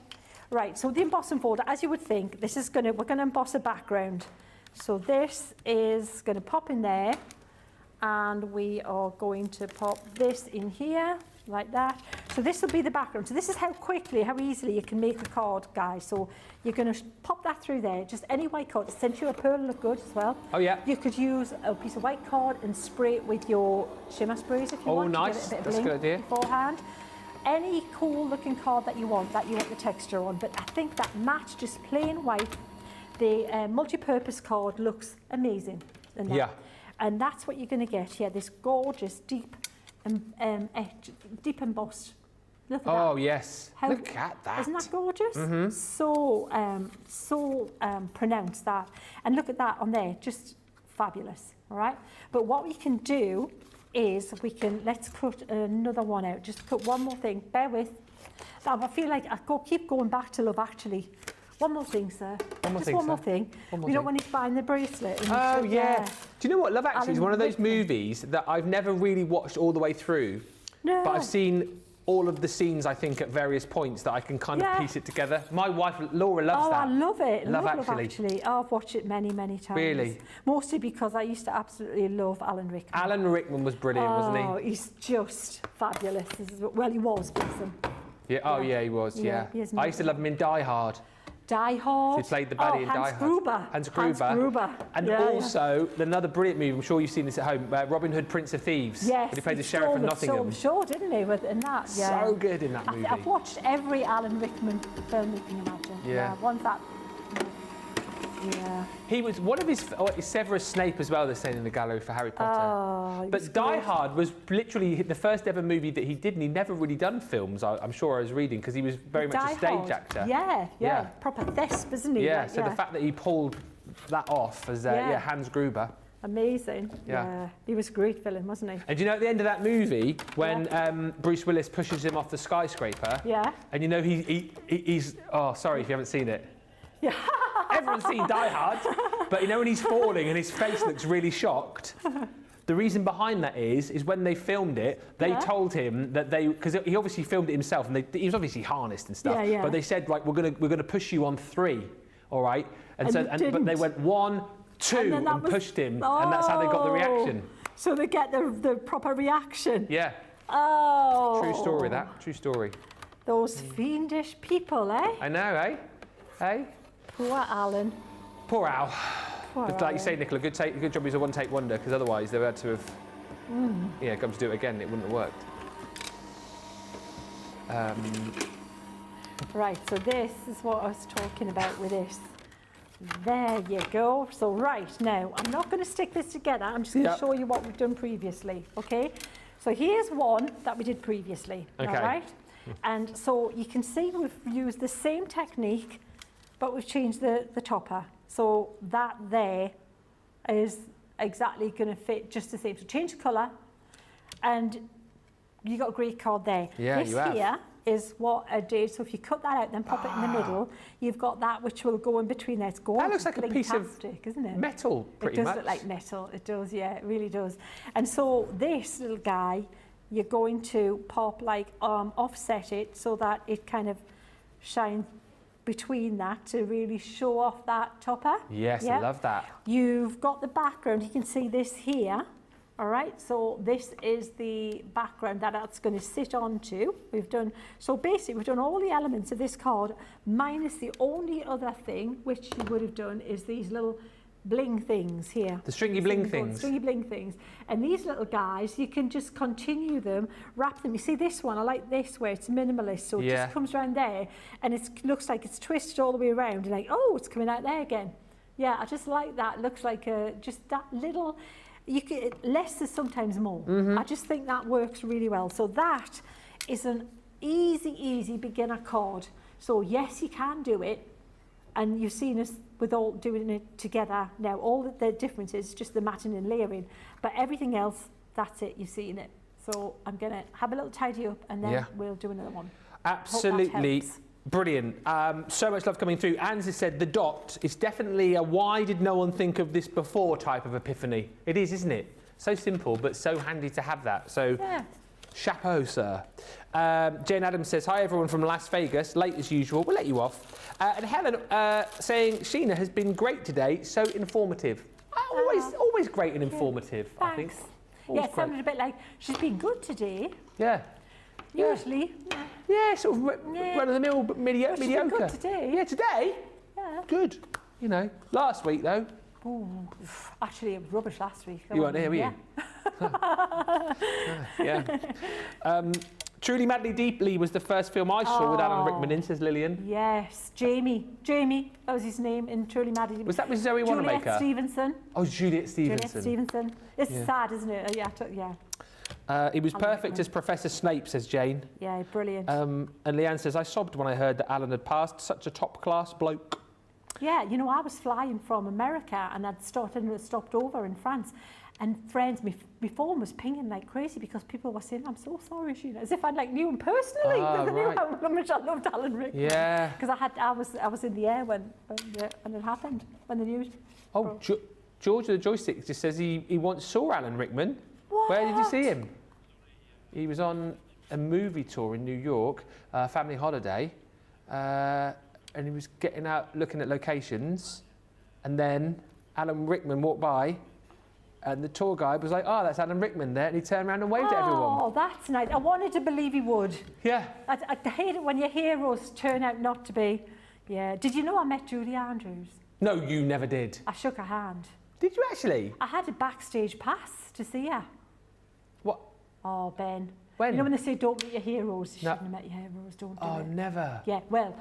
Right, so the embossing folder, as you would think, we're going to emboss a background. So this is going to pop in there, and we are going to pop this in here, like that. So this will be the background. So this is how easily you can make a card, guys. So you're going to pop that through there, just any white card. Since your pearl look good as well. Oh, yeah. You could use a piece of white card and spray it with your shimmer sprays if you want. Oh, nice. To give it a bit That's of a good idea. Beforehand. Any cool looking card that you want the texture on, but I think that matte, just plain white, the multi-purpose card looks amazing. Yeah. And that's what you're going to get here, this gorgeous deep embossed. Look at that. Oh, yes. Look at that. Isn't that gorgeous? Mm-hmm. So pronounced that. And look at that on there, just fabulous, all right? But what we can do is let's cut another one out. Just cut one more thing. Bear with. I feel like keep going back to Love Actually. One more thing, sir. One more thing. When he's buying the bracelet. And yeah. Do you know what? Love Actually is one of those movies that I've never really watched all the way through. No. But I've seen all of the scenes, I think, at various points that I can kind of piece it together. My wife, Laura, loves that. Oh, I love it. Love Actually. I've watched it many, many times. Really? Mostly because I used to absolutely love Alan Rickman. Alan Rickman was brilliant, wasn't he? Oh, he's just fabulous. Well, he was, bless him. Yeah. Oh, yeah, he was, yeah. He is I used to love him in Die Hard. Die Hard. He played the baddie in Die Hard. Hans Gruber. And also, another brilliant movie, I'm sure you've seen this at home, Robin Hood, Prince of Thieves. Yes. When he played the sheriff of Nottingham. Sure, didn't he, in that? Yeah. So good in that movie. I've watched every Alan Rickman film you can imagine. Yeah. One's that. Yeah. He was one of his Severus Snape as well, they're saying in the gallery for Harry Potter. Oh, but Die Hard was literally the first ever movie that he did, and he'd never really done films, I'm sure I was reading, because he was very much a stage actor. Yeah. Proper thesp, isn't he? Yeah, the fact that he pulled that off as Hans Gruber. Amazing. Yeah. He was a great villain, wasn't he? And you know, at the end of that movie, when Bruce Willis pushes him off the skyscraper, and you know he's oh, sorry if you haven't seen it. Yeah. Everyone's seen Die Hard, but you know when he's falling and his face looks really shocked. The reason behind that is when they filmed it, they told him that because he obviously filmed it himself, and he was obviously harnessed and stuff. But they said, like, we're gonna push you on 3, all right? But they went 1, 2 and pushed him, and that's how they got the reaction. So they get the proper reaction. Yeah. Oh. True story. That true story. Those fiendish people, eh? I know, eh? Hey. Poor Alan. Poor Al. But like you say, Nicola, good job he's a one-take wonder, because otherwise they would have to have, come to do it again. It wouldn't have worked. Right, so this is what I was talking about with this. There you go. So right, now, I'm not going to stick this together. I'm just going to show you what we've done previously, okay? So here's one that we did previously, all right? And so you can see we've used the same technique, but we've changed the topper. So that there is exactly going to fit just the same. So change the colour, and you got a great card there. Yeah, this you have. Here is what I did. So if you cut that out, then pop it in the middle, you've got that which will go in between there. It's gorgeous. That looks like a piece of isn't it? metal, pretty much. It does look like metal. It does, yeah, it really does. And so this little guy, you're going to pop like offset it so that it kind of shines between that to really show off that topper. Yes, I love that. You've got the background. You can see this here. All right, so this is the background that that's going to sit onto. So basically we've done all the elements of this card, minus the only other thing which you would have done is these little bling things here. The stringy bling things. Stringy bling things. And these little guys, you can just continue them, wrap them. You see this one, I like this where it's minimalist, so it just comes around there and it looks like it's twisted all the way around. You're like, oh, it's coming out there again. Yeah, I just like that. It looks like just that little, less is sometimes more. I just think that works really well. So that is an easy beginner card. So yes, you can do it. And you've seen us with all doing it together now. All the difference is just the matting and layering. But everything else, that's it, you've seen it. So I'm going to have a little tidy up and then we'll do another one. Absolutely brilliant. So much love coming through. Anne has said the dot is definitely a why did no one think of this before type of epiphany. It is, isn't it? So simple, but so handy to have that. So chapeau, sir. Jane Adams says, hi everyone from Las Vegas, late as usual, we'll let you off. And Helen saying, Sheena has been great today, so informative. Always great and informative, I think. Yeah, it sounded a bit like, she's been good today. Yeah. Usually. Yeah, sort of run-of-the-mill, but mediocre. She's been good today. Yeah, today? Yeah. Good. You know, last week though. Ooh, actually, it was rubbish last week. You weren't here, were you? Yeah. Truly Madly Deeply was the first film I saw with Alan Rickman in, says Lillian. Yes, Jamie, that was his name in Truly Madly Deeply. Was that with Zoe Wanamaker? Juliet Stevenson. Oh, Juliet Stevenson. It's sad, isn't it? Yeah. He was perfect as Professor Snape, says Jane. Yeah, brilliant. And Leanne says, I sobbed when I heard that Alan had passed. Such a top-class bloke. Yeah, you know, I was flying from America and I'd stopped over in France. And friends, my phone was pinging like crazy because people were saying, I'm so sorry, Sheena, as if I'd like knew him personally. Because I knew how much I loved Alan Rickman. Yeah. Because I was in the air when it happened, when the news. Oh, George of the Joystick just says he once saw Alan Rickman. What? Where did you see him? He was on a movie tour in New York, family holiday, and he was getting out looking at locations, and then Alan Rickman walked by. And the tour guide was like, oh, that's Alan Rickman there. And he turned around and waved at everyone. Oh, that's nice. I wanted to believe he would. Yeah. I hate it when your heroes turn out not to be. Yeah. Did you know I met Julie Andrews? No, you never did. I shook her hand. Did you actually? I had a backstage pass to see her. What? Oh, Ben. When? You know when they say don't meet your heroes? You No. shouldn't have met your heroes, don't do Oh, it. never. Yeah, well,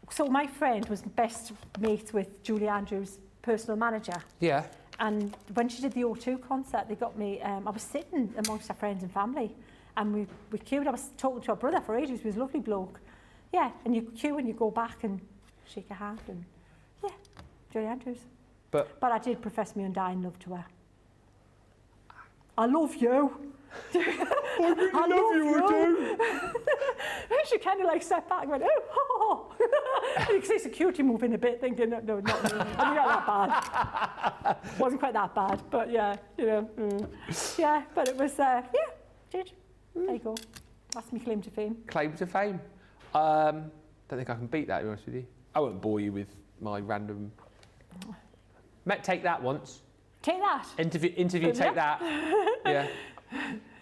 so my friend was best mates with Julie Andrews' personal manager. Yeah. And when she did the O2 concert, they got me, I was sitting amongst her friends and family, and we queued. I was talking to her brother for ages, he was a lovely bloke. Yeah, and you queue and you go back and shake her hand, and yeah, Julie Andrews. But I did profess my undying love to her. I love you. I love you. She kind of like stepped back and went, oh. And you can see security moving a bit, thinking, no, not me. I mean, not that bad. Wasn't quite that bad, but yeah, you know. Yeah, but it was, yeah, did. There you go. That's my claim to fame. Claim to fame. Don't think I can beat that, to be honest with you. I won't bore you with my random... Met Take That once. Take that. Interview Take That. Yeah.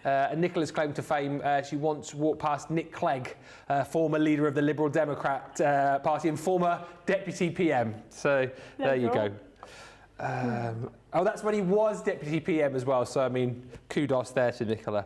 And Nicola's claim to fame, she once walked past Nick Clegg, former leader of the Liberal Democrat Party and former deputy PM. So there you go. Oh, that's when he was deputy PM as well. So, I mean, kudos there to Nicola.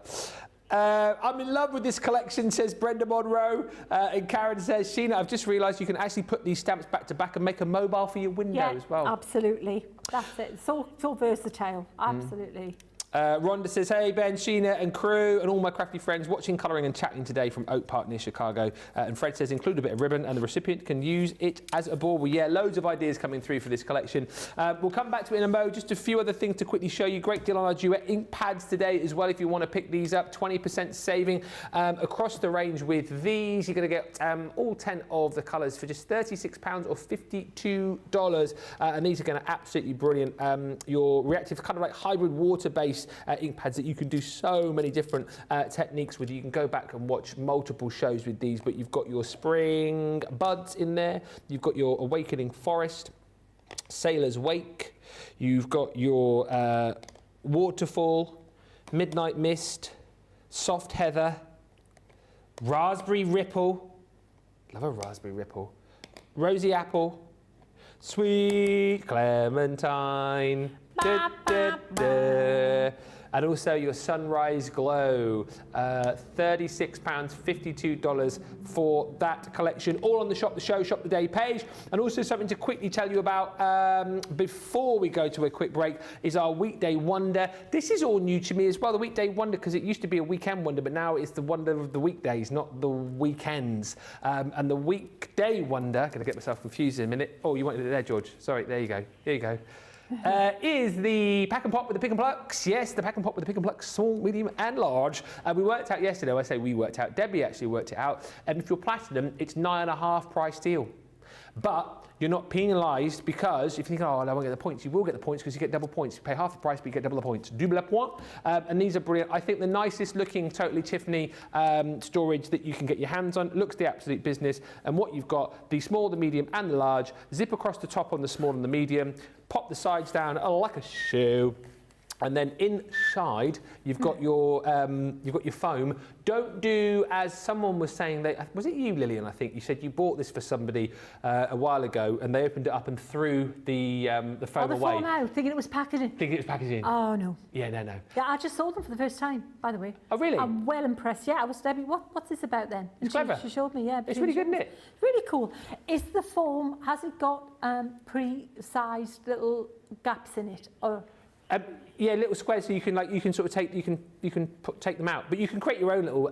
I'm in love with this collection, says Brenda Monroe. And Karen says, Sheena, I've just realised you can actually put these stamps back to back and make a mobile for your window as well. Absolutely. That's it. So versatile. Absolutely. Rhonda says, hey, Ben, Sheena and crew and all my crafty friends watching colouring and chatting today from Oak Park near Chicago. And Fred says, include a bit of ribbon and the recipient can use it as a bauble. Yeah, loads of ideas coming through for this collection. We'll come back to it in a mo. Just a few other things to quickly show you. Great deal on our Duet Inkpads today as well if you want to pick these up. 20% saving across the range with these. You're going to get all 10 of the colours for just £36 or $52. And these are going to absolutely brilliant. Your reactive kind of like hybrid water-based ink pads that you can do so many different techniques with. You can go back and watch multiple shows with these, but you've got your spring buds in there, you've got your awakening forest, sailor's wake, you've got your waterfall, midnight mist, soft heather, raspberry ripple, love a raspberry ripple, rosy apple, sweet clementine, da, da, da. And also your sunrise glow, £36, $52 for that collection. All on the Shop the Show, Shop the Day page. And also something to quickly tell you about before we go to a quick break is our Weekday Wonder. This is all new to me as well, the Weekday Wonder, because it used to be a weekend wonder, but now it's the wonder of the weekdays, not the weekends. And the Weekday Wonder, going to get myself confused in a minute. Oh, you wanted it there, George. Sorry, there you go. Here you go. Is the pack and pop with the pick and plucks. Yes, the pack and pop with the pick and plucks, small, medium and large. We worked out yesterday, I say we worked out, Debbie actually worked it out. And if you're platinum, it's 9.5 price deal. But you're not penalised because if you think, oh, I won't get the points, you will get the points because you get double points. You pay half the price, but you get double the points. Double point. And these are brilliant. I think the nicest looking Totally Tiffany storage that you can get your hands on. Looks the absolute business. And what you've got, the small, the medium and the large. Zip across the top on the small and the medium. Pop the sides down like a shoe. And then inside, you've got your foam. Don't do as someone was saying. Was it you, Lillian? I think you said you bought this for somebody a while ago, and they opened it up and threw the foam away. Foam out, thinking it was packaging. Thinking it was packaging. Oh no. Yeah, no. Yeah, I just sold them for the first time, by the way. Oh really? I'm well impressed. Yeah, I was Debbie. What's this about then? And it's clever. She showed me. Yeah, it's really good, isn't it? Really cool. Is the foam? Has it got pre-sized little gaps in it, or? Yeah, little squares, so you can sort of take take them out, but you can create your own little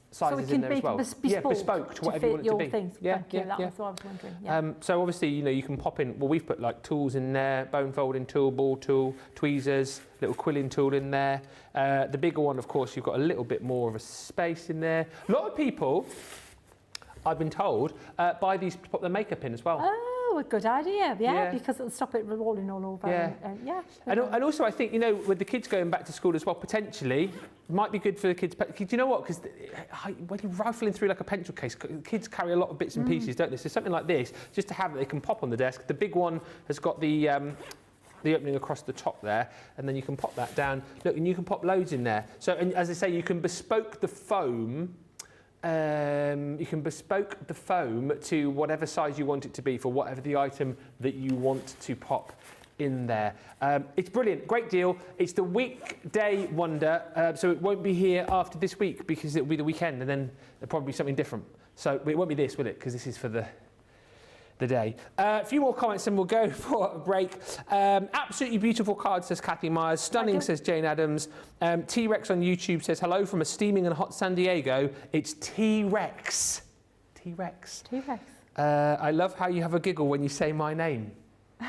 sizes in there as well. Bespoke, bespoke to whatever you want it to be. Things. Yeah, that was what I was wondering. Yeah. So obviously, you can pop in. Well, we've put like tools in there: bone folding tool, ball tool, tweezers, little quilling tool in there. The bigger one, of course, you've got a little bit more of a space in there. A lot of people, I've been told, buy these to put their makeup in as well. Oh, a good idea, yeah, because it'll stop it rolling all over. Yeah. And also, I think, with the kids going back to school as well, potentially, might be good for the kids. But do you know what? Because when you're rifling through like a pencil case, kids carry a lot of bits and pieces, don't they? So something like this, just to have it, they can pop on the desk. The big one has got the opening across the top there, and then you can pop that down. Look, and you can pop loads in there. So, and as I say, you can bespoke the foam You can bespoke the foam to whatever size you want it to be for whatever the item that you want to pop in there. It's brilliant, great deal. It's the weekday wonder, so it won't be here after this week because it'll be the weekend and then there'll probably be something different. So it won't be this, will it? Because this is for the day. A few more comments and we'll go for a break. Absolutely beautiful card, says Kathy Myers. Stunning, says Jane Adams. T-Rex on YouTube says, hello from a steaming and hot San Diego. It's T-Rex. T-Rex. T-Rex. I love how you have a giggle when you say my name.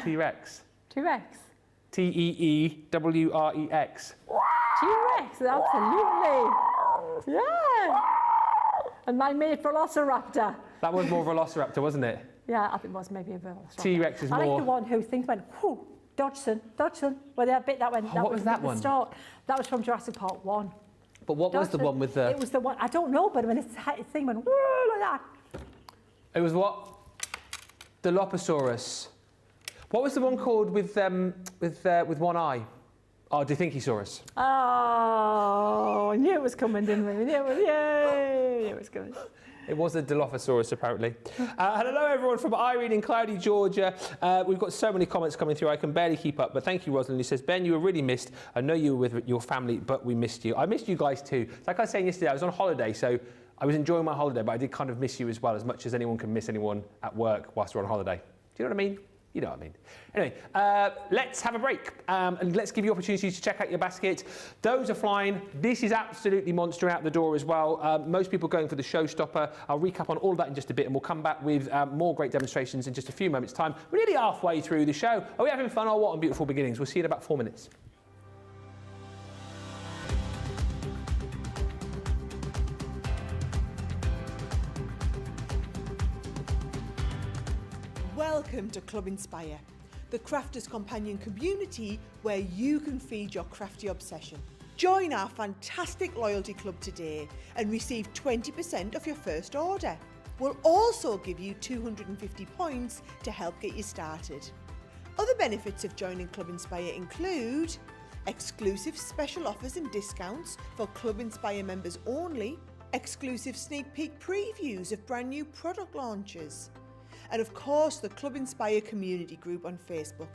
T-Rex. T-Rex. T-E-E-W-R-E-X. T-Rex, absolutely. Yeah. And my mate Velociraptor. That was more Velociraptor, wasn't it? Yeah, I think it was maybe a Velociraptor. T-Rex is more... I like the one who things went, whoo, Dodgson. Well, that bit that went... Oh, what was that one? Start. That was from Jurassic Park 1. But what was the one with the... It was the one, I don't know, but when its thing went, whoo, like that. It was what? Dilophosaurus. What was the one called with one eye? Oh, Dithinkysaurus. Oh, I knew it was coming, didn't we? Yay, I knew it was coming. It was a Dilophosaurus, apparently. Hello, everyone, from Irene in Cloudy, Georgia. We've got so many comments coming through, I can barely keep up, but thank you, Rosalind, who says, Ben, you were really missed. I know you were with your family, but we missed you. I missed you guys, too. Like I was saying yesterday, I was on holiday, so I was enjoying my holiday, but I did kind of miss you as well, as much as anyone can miss anyone at work whilst we're on holiday. Do you know what I mean? You know what I mean. Anyway, let's have a break and let's give you opportunities to check out your basket. Those are flying. This is absolutely monster out the door as well. Most people going for the showstopper. I'll recap on all of that in just a bit and we'll come back with more great demonstrations in just a few moments' time. We're nearly halfway through the show. Are we having fun? Oh, what a beautiful beginnings. We'll see you in about 4 minutes. Welcome to Club Inspire, the crafters' companion community where you can feed your crafty obsession. Join our fantastic loyalty club today and receive 20% off your first order. We'll also give you 250 points to help get you started. Other benefits of joining Club Inspire include exclusive special offers and discounts for Club Inspire members only, exclusive sneak peek previews of brand new product launches, and of course the Club Inspire community group on Facebook,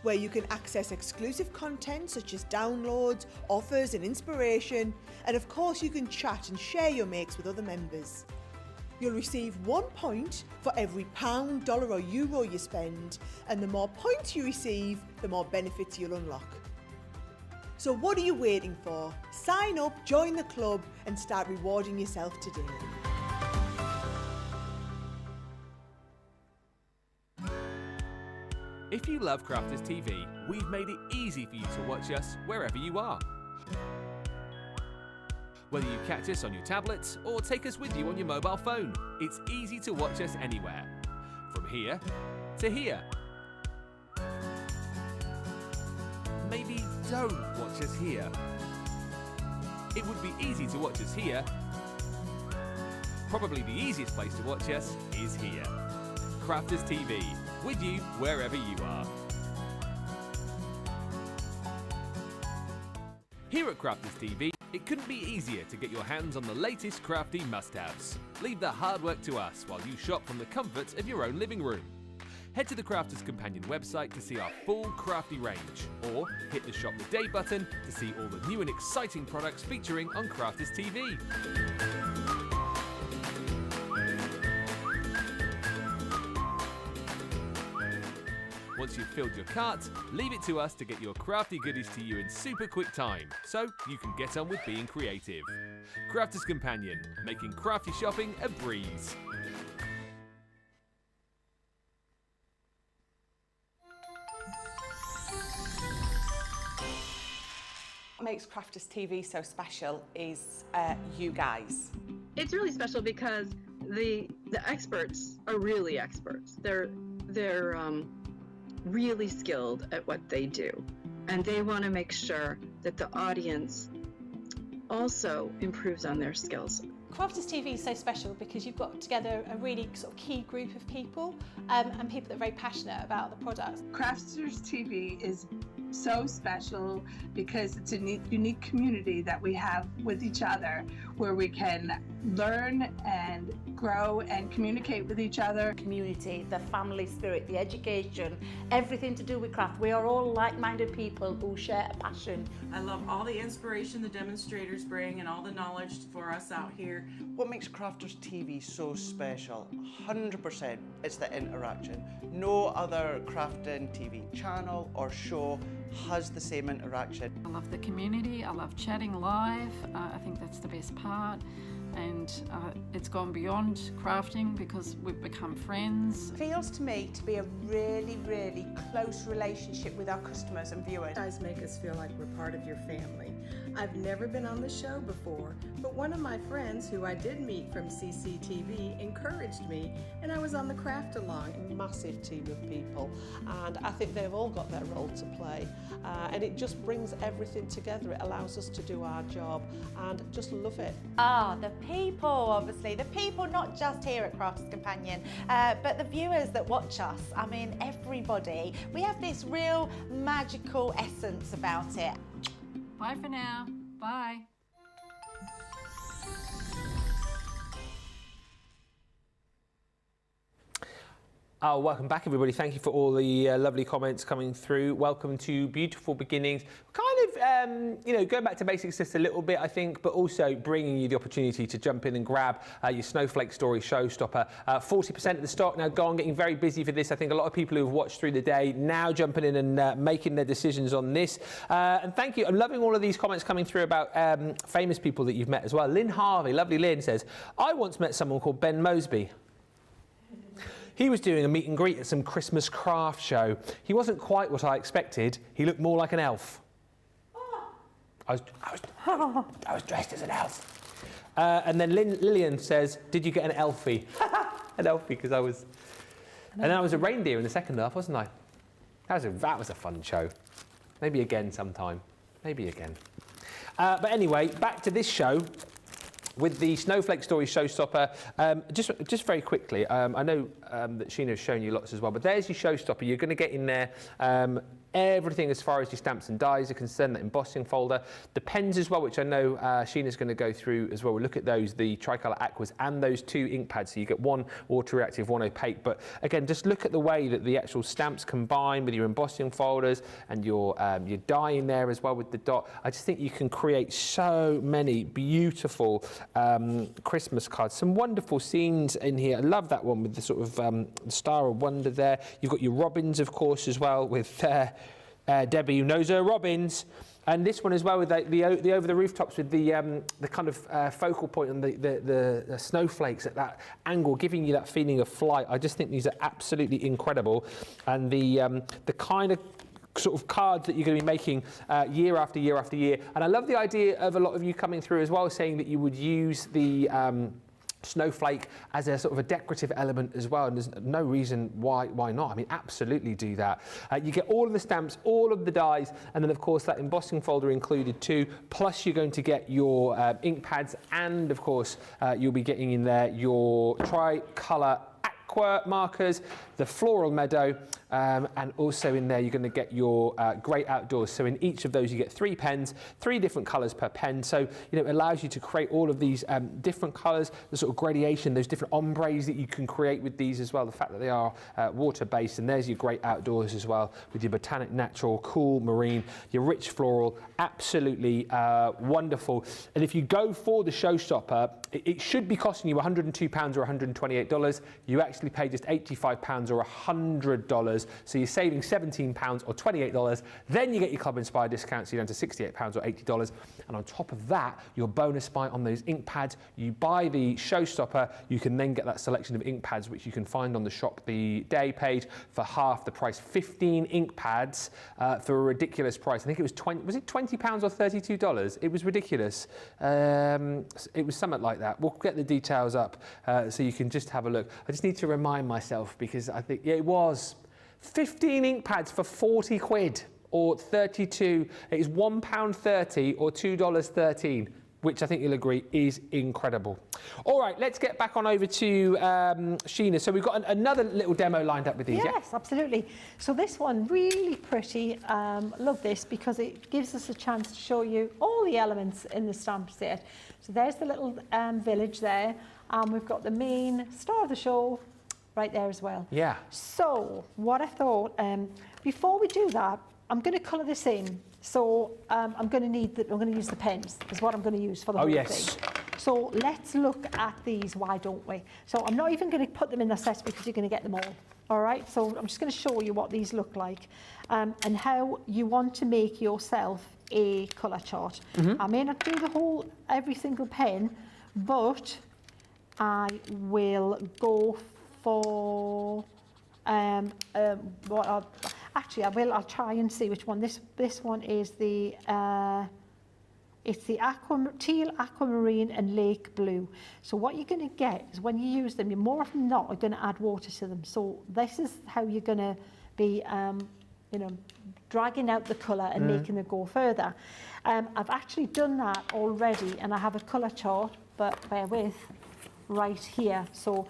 where you can access exclusive content such as downloads, offers and inspiration, and of course you can chat and share your makes with other members. You'll receive 1 point for every pound, dollar or euro you spend, and the more points you receive, the more benefits you'll unlock. So what are you waiting for? Sign up, join the club and start rewarding yourself today. If you love Crafters TV, we've made it easy for you to watch us wherever you are. Whether you catch us on your tablets or take us with you on your mobile phone, it's easy to watch us anywhere. From here to here. Maybe don't watch us here. It would be easy to watch us here. Probably the easiest place to watch us is here. Crafters TV, with you wherever you are. Here at Crafters TV, it couldn't be easier to get your hands on the latest crafty must-haves. Leave the hard work to us while you shop from the comfort of your own living room. Head to the Crafters Companion website to see our full crafty range, or hit the Shop the Day button to see all the new and exciting products featuring on Crafters TV. Once you've filled your cart, leave it to us to get your crafty goodies to you in super quick time, so you can get on with being creative. Crafters Companion, making crafty shopping a breeze. What makes Crafters TV so special is you guys. It's really special because the experts are really experts. They're really skilled at what they do, and they want to make sure that the audience also improves on their skills. Crafters TV is so special because you've got together a really sort of key group of people and people that are very passionate about the products. Crafters TV is so special because it's a unique community that we have with each other where we can learn and grow and communicate with each other. Community, the family spirit, the education, everything to do with craft. We are all like-minded people who share a passion. I love all the inspiration the demonstrators bring and all the knowledge for us out here. What makes Crafters TV so special, 100%, is the interaction. No other crafting TV channel or show has the same interaction. I love the community, I love chatting live, I think that's the best part. And it's gone beyond crafting because we've become friends. It feels to me to be a really, really close relationship with our customers and viewers. You guys make us feel like we're part of your family. I've never been on the show before, but one of my friends who I did meet from CCTV encouraged me, and I was on the craft along. A massive team of people, and I think they've all got their role to play, and it just brings everything together. It allows us to do our job and just love it. The people, obviously. The people not just here at Crafts Companion, but the viewers that watch us. I mean, everybody. We have this real magical essence about it. Bye for now. Bye. Oh, welcome back, everybody. Thank you for all the lovely comments coming through. Welcome to Beautiful Beginnings. Kind of, you know, going back to basics just a little bit, I think, but also bringing you the opportunity to jump in and grab your Snowflake Story showstopper. 40% of the stock now gone, getting very busy for this. I think a lot of people who have watched through the day now jumping in and making their decisions on this. And thank you. I'm loving all of these comments coming through about famous people that you've met as well. Lynn Harvey, lovely Lynn, says, I once met someone called Ben Moseby. He was doing a meet and greet at some Christmas craft show. He wasn't quite what I expected. He looked more like an elf. I was dressed as an elf. And then Lillian says, did you get an elfie? An elfie, because I was... And then I was a reindeer in the second half, wasn't I? That was a fun show. Maybe again sometime. Maybe again. But anyway, back to this show. With the Snowflake Story showstopper, just very quickly, I know that Sheena has shown you lots as well, but there's your showstopper. You're going to get in there everything as far as your stamps and dies are concerned, that embossing folder. The pens as well, which I know Sheena's going to go through as well. We'll look at those, the tricolour aquas and those 2 ink pads. So you get one auto-reactive, one opaque. But again, just look at the way that the actual stamps combine with your embossing folders and your die in there as well with the dot. I just think you can create so many beautiful Christmas cards. Some wonderful scenes in here. I love that one with the sort of the Star of Wonder there. You've got your robins, of course, as well with Debbie, who knows her robins. And this one as well with the over the rooftops with the kind of focal point on the snowflakes at that angle, giving you that feeling of flight. I just think these are absolutely incredible. And the kind of sort of cards that you're going to be making year after year after year. And I love the idea of a lot of you coming through as well, saying that you would use the snowflake as a sort of a decorative element as well, and there's no reason why not. I mean, absolutely do that. You get all of the stamps, all of the dies, and then of course that embossing folder included too, plus you're going to get your ink pads, and of course you'll be getting in there your tricolour aqua markers, the floral meadow, and also in there you're going to get your great outdoors. So in each of those you get 3 pens, 3 different colours per pen. So you know, it allows you to create all of these different colours, the sort of gradation, those different ombres that you can create with these as well. The fact that they are water-based, and there's your great outdoors as well with your botanic natural, cool marine, your rich floral, absolutely wonderful. And if you go for the showstopper, it should be costing you £102 or $128. You actually pay just £85 or $100. So you're saving £17 or $28. Then you get your Club Inspire discount, so you're down to £68 or $80. And on top of that, your bonus buy on those ink pads. You buy the showstopper, you can then get that selection of ink pads, which you can find on the Shop the Day page for half the price. 15 ink pads for a ridiculous price. I think it was was it £20 or $32? It was ridiculous. It was something like that. We'll get the details up so you can just have a look. I just need to remind myself, because I think it was 15 ink pads for 40 quid or 32. It is £1.30 or $2.13. which I think you'll agree is incredible. All right, let's get back on over to Sheena. So we've got another little demo lined up with these, yeah? Yes, absolutely. So this one, really pretty. Love this because it gives us a chance to show you all the elements in the stamp set. So there's the little village there, and we've got the main star of the show right there as well. Yeah. So what I thought, before we do that, I'm going to colour this in. So I'm going to use the pens, is what I'm going to use for the whole thing. So let's look at these, why don't we? So I'm not even going to put them in the set because you're going to get them all right? So I'm just going to show you what these look like and how you want to make yourself a colour chart. I may not do every single pen, but I will go for actually, I'll try and see which one. This one is the it's the teal, aquamarine and lake blue. So what you're going to get is when you use them, you're more often than not are going to add water to them. So this is how you're going to be, you know, dragging out the colour and making it go further. I've actually done that already, and I have a colour chart, but bear with, right here. So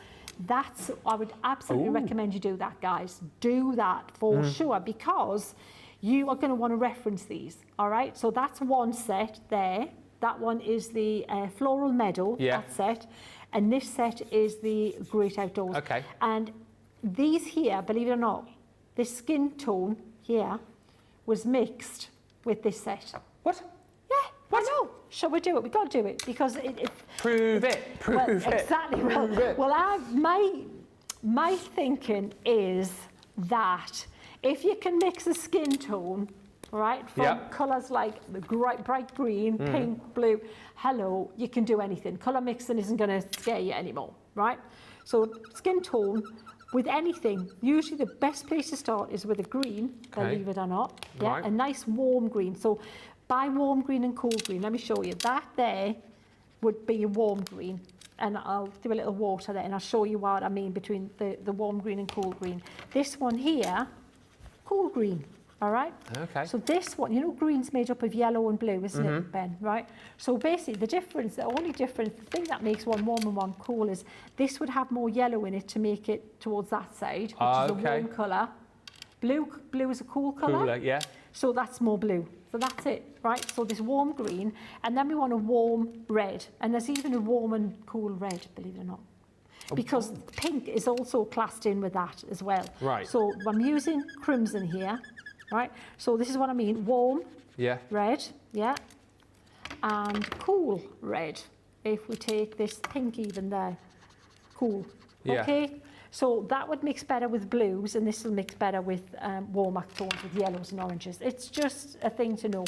I would absolutely recommend you do that, guys. Do that for sure, because you are going to want to reference these, all right? So that's one set there. That one is the Floral Meadow, that set. And this set is the Great Outdoors. Okay. And these here, believe it or not, this skin tone here was mixed with this set. What? Yeah, I know. Shall we do it? We've got to do it because Prove it. Prove it. Exactly. Well, my thinking is that if you can mix a skin tone, right, from colours like the bright green, pink, blue, hello, you can do anything. Colour mixing isn't going to scare you anymore, right? So skin tone with anything, usually the best place to start is with a green, believe it or not. Yeah, Right. a nice warm green. So by warm green and cool green, let me show you. That there would be a warm green. And I'll do a little water there and I'll show you what I mean between the warm green and cool green. This one here, cool green, all right? Okay. So this one, you know, green's made up of yellow and blue, isn't it, Ben, right? So basically the only difference, the thing that makes one warm and one cool is this would have more yellow in it to make it towards that side, which is a warm colour. Blue is a cool colour. Cooler, yeah. So that's more blue. So that's it, right? So this warm green, and then we want a warm red. And there's even a warm and cool red, believe it or not. Because pink is also classed in with that as well. Right. So I'm using crimson here, right? So this is what I mean, warm red, and cool red. If we take this pink even there, cool, okay? So that would mix better with blues, and this will mix better with warmer tones with yellows and oranges. It's just a thing to know,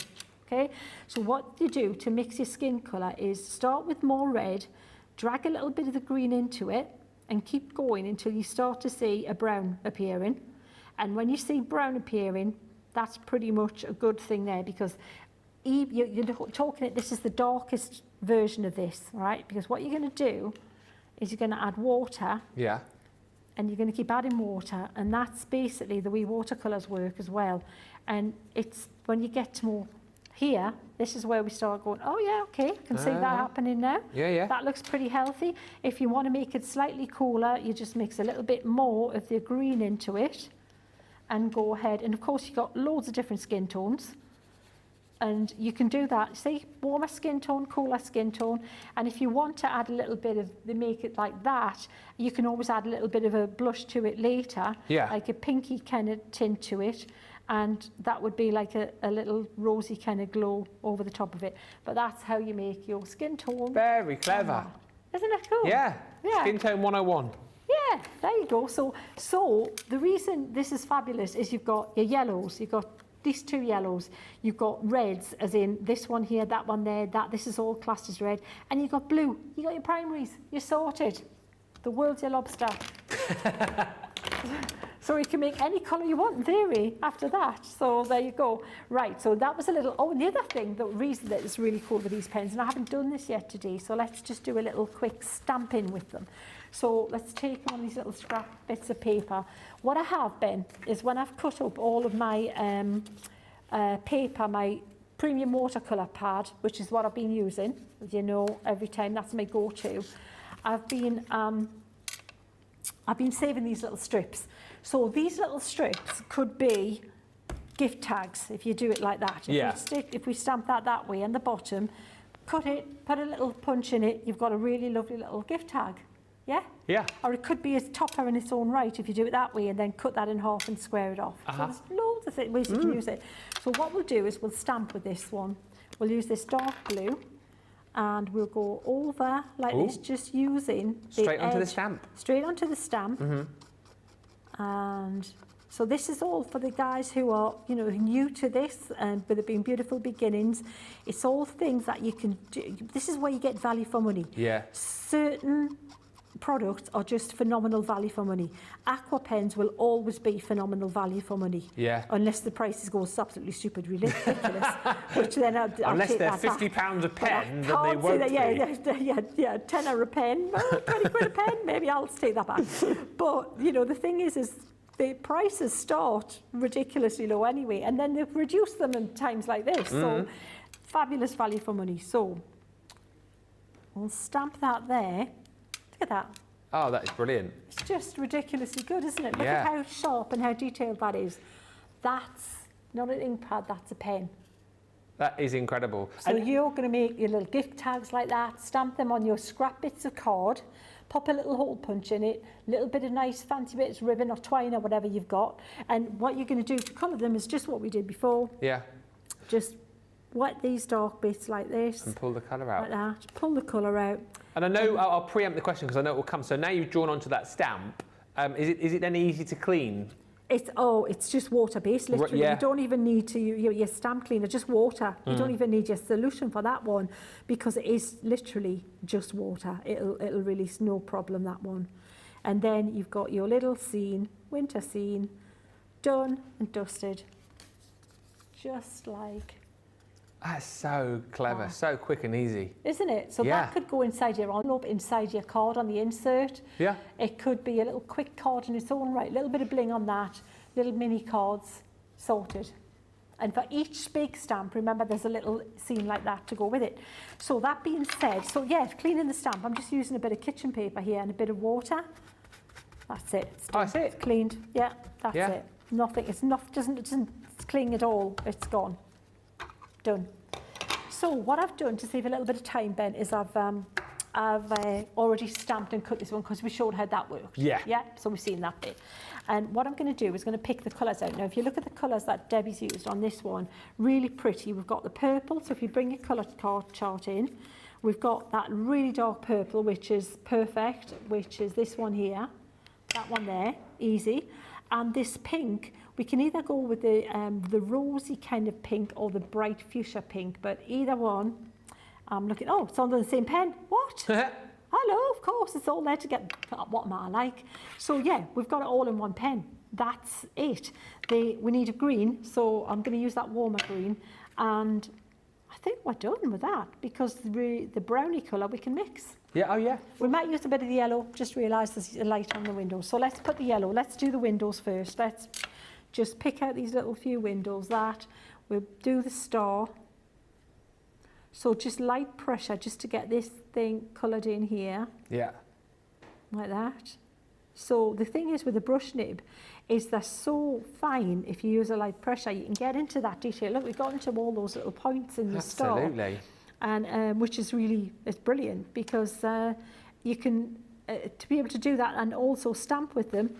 okay? So what you do to mix your skin colour is start with more red, drag a little bit of the green into it, and keep going until you start to see a brown appearing. And when you see brown appearing, that's pretty much a good thing there, because you're talking, this is the darkest version of this, right? Because what you're going to do is you're going to add water. Yeah. And you're going to keep adding water, and that's basically the way watercolours work as well. And it's when you get to more here, this is where we start going, oh yeah, okay, I can see that happening now. Yeah. That looks pretty healthy. If you want to make it slightly cooler, you just mix a little bit more of the green into it and go ahead. And of course, you've got loads of different skin tones. And you can do that, see, warmer skin tone, cooler skin tone. And if you want to add a little bit of, make it like that, you can always add a little bit of a blush to it later, like a pinky kind of tint to it. And that would be like a little rosy kind of glow over the top of it. But that's how you make your skin tone. Very clever. Isn't it cool? Yeah. Skin tone 101. Yeah, there you go. So the reason this is fabulous is you've got your yellows, you've got these two yellows, you've got reds, as in this one here, that one there, this is all classed as red, and you've got blue, you got your primaries, you're sorted. The world's your lobster. So you can make any colour you want in theory after that. So there you go. Right, so that was a little, and the other thing, the reason that is really cool with these pens, and I haven't done this yet today, so let's just do a little quick stamping with them. So let's take one of these little scrap bits of paper. What I have, Ben, is when I've cut up all of my paper, my premium watercolour pad, which is what I've been using, as you know, every time. That's my go-to. I've been saving these little strips. So these little strips could be gift tags if you do it like that. If we stamp that way on the bottom, cut it, put a little punch in it, you've got a really lovely little gift tag. Yeah? Yeah. Or it could be a topper in its own right if you do it that way and then cut that in half and square it off. So there's loads of ways you can use it. So what we'll do is we'll stamp with this one. We'll use this dark blue and we'll go over like this, just using straight onto the stamp. Straight onto the stamp. And so this is all for the guys who are, you know, new to this and with it being beautiful beginnings. It's all things that you can do. This is where you get value for money. Yeah. Certain products are just phenomenal value for money. Aqua pens will always be phenomenal value for money. Yeah. Unless the prices go absolutely stupid ridiculous, which then I'll unless take they're that £50 back. a pen, then I they can't won't say that, yeah, tenner a pen, 20 quid a pen, maybe I'll take that back. But, you know, the thing is the prices start ridiculously low anyway, and then they've reduced them in times like this. So, fabulous value for money. So, we'll stamp that there. Look at that. Oh, that is brilliant. It's just ridiculously good, isn't it? Look at how sharp and how detailed that is. That's not an ink pad, that's a pen. That is incredible. So you're going to make your little gift tags like that, stamp them on your scrap bits of card, pop a little hole punch in it, a little bit of nice fancy bits of ribbon or twine or whatever you've got. And what you're going to do to colour them is just what we did before. Yeah. Just wet these dark bits like this. And pull the colour out. Like that. Pull the colour out. And I know, I'll preempt the question because I know it will come. So now you've drawn onto that stamp, is it then easy to clean? It's just water-based, literally. Yeah. You don't even need to use your stamp cleaner, just water. You don't even need your solution for that one because it is literally just water. It'll release no problem, that one. And then you've got your little scene, winter scene, done and dusted. Just like... That's so clever, so quick and easy. Isn't it? So that could go inside your envelope, inside your card on the insert. Yeah. It could be a little quick card in its own right, a little bit of bling on that, little mini cards, sorted. And for each big stamp, remember there's a little scene like that to go with it. So that being said, cleaning the stamp, I'm just using a bit of kitchen paper here and a bit of water. That's it. It's done. That's it. It's cleaned. Yeah, that's it. Nothing. It's not. Doesn't cling at all. It's gone. Done. So what I've done to save a little bit of time, Ben, is I've already stamped and cut this one because we showed how that worked. Yeah. Yeah. So we've seen that bit. And what I'm going to do is going to pick the colours out. Now, if you look at the colours that Debbie's used on this one, really pretty. We've got the purple. So if you bring your colour chart in, we've got that really dark purple, which is perfect, which is this one here. That one there, easy. And this pink, we can either go with the rosy kind of pink or the bright fuchsia pink, but either one, I'm looking, it's under the same pen. What? Hello, of course, it's all there to get, what am I like? So yeah, we've got it all in one pen. That's it. We need a green, so I'm going to use that warmer green. And I think we're done with that because the brownie colour we can mix. Yeah, oh yeah. We might use a bit of the yellow, just realised there's a light on the window. So let's put the yellow, let's do the windows first. Let's just pick out these little few windows we'll do the star. So just light pressure just to get this thing coloured in here. Yeah. Like that. So the thing is with the brush nib is they're so fine if you use a light pressure, you can get into that detail. Look, we've got into all those little points in the star. Absolutely. And which is really, it's brilliant because you can, to be able to do that and also stamp with them,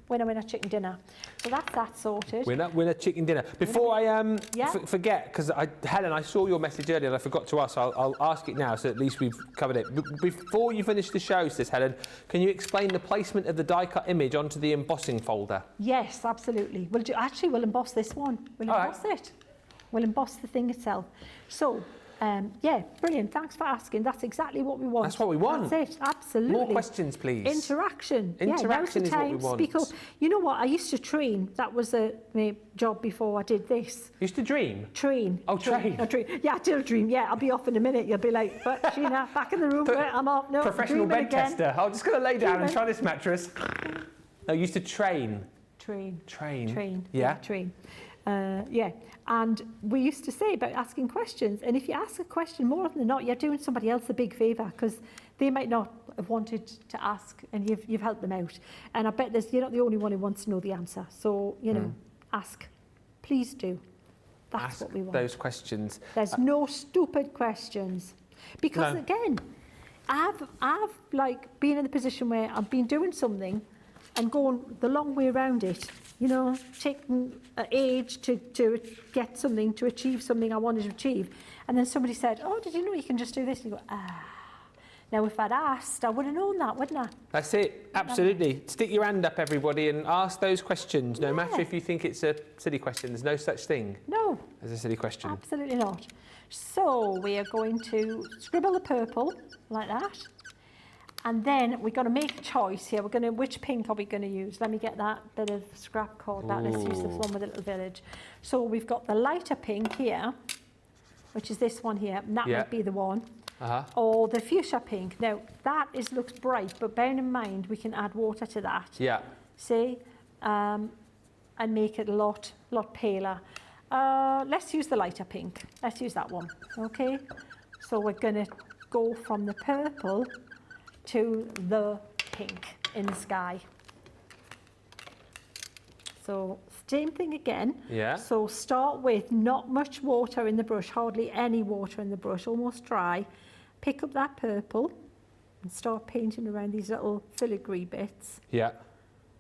winner chicken dinner. So that's that sorted. Winner chicken dinner. Before I forget, because Helen, I saw your message earlier and I forgot to ask, so I'll ask it now, so at least we've covered it. Before you finish the show, says Helen, can you explain the placement of the die-cut image onto the embossing folder? Yes, absolutely. We'll emboss this one. We'll emboss it. We'll emboss the thing itself. So, yeah, brilliant. Thanks for asking. That's exactly what we want. That's what we want. That's it. Absolutely. More questions, please. Interaction. Interaction is what we want. Speak up. You know what? I used to train. That was my job before I did this. You used to dream? Train. Oh, train. Yeah, I still dream. Yeah, I'll be off in a minute. You'll be like, but Sheena, back in the room. I'm off. No, professional bed again. tester. I'm just going to lay down and try this mattress. No, you used to train. Train. Train. Train. Yeah. Train. Yeah, and we used to say about asking questions, and if you ask a question, more often than not, you're doing somebody else a big favour, because they might not have wanted to ask, and you've helped them out. And I bet you're not the only one who wants to know the answer. So, you know, ask. Please do. That's ask what we want. those questions. There's no stupid questions. Because again, I've like been in the position where I've been doing something and going the long way around it, you know, taking an age to get something, to achieve something I wanted to achieve. And then somebody said, oh, did you know you can just do this? And you go, Now, if I'd asked, I would have known that, wouldn't I? That's it, absolutely. Stick your hand up, everybody, and ask those questions, no matter if you think it's a silly question. There's no such thing as a silly question. Absolutely not. So we are going to scribble the purple like that. And then we've got to make a choice here. We're going to, which pink are we going to use? Let me get that bit of scrap cord back. Let's use the one with the little village. So we've got the lighter pink here, which is this one here. And that might be the one. Or the fuchsia pink. Now, that looks bright, but bearing in mind, we can add water to that. Yeah. See? And make it a lot paler. Let's use the lighter pink. Let's use that one, okay? So we're going to go from the purple to the pink in the sky. So same thing again. Yeah. So start with not much water in the brush, hardly any water in the brush, almost dry. Pick up that purple and start painting around these little filigree bits. Yeah.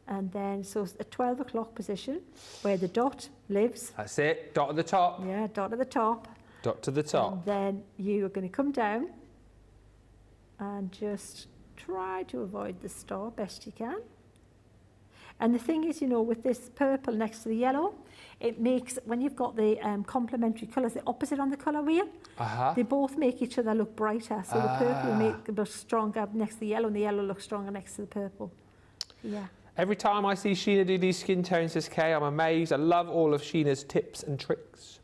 And then, so a 12 o'clock position where the dot lives. That's it, dot at the top. Yeah, dot at the top. Dot to the top. And then you are going to come down and just try to avoid the star best you can. And the thing is, you know, with this purple next to the yellow, it makes, when you've got the complementary colours, the opposite on the colour wheel, they both make each other look brighter. So the purple will make it look stronger next to the yellow, and the yellow looks stronger next to the purple. Yeah. Every time I see Sheena do these skin tones, says Kay, I'm amazed. I love all of Sheena's tips and tricks.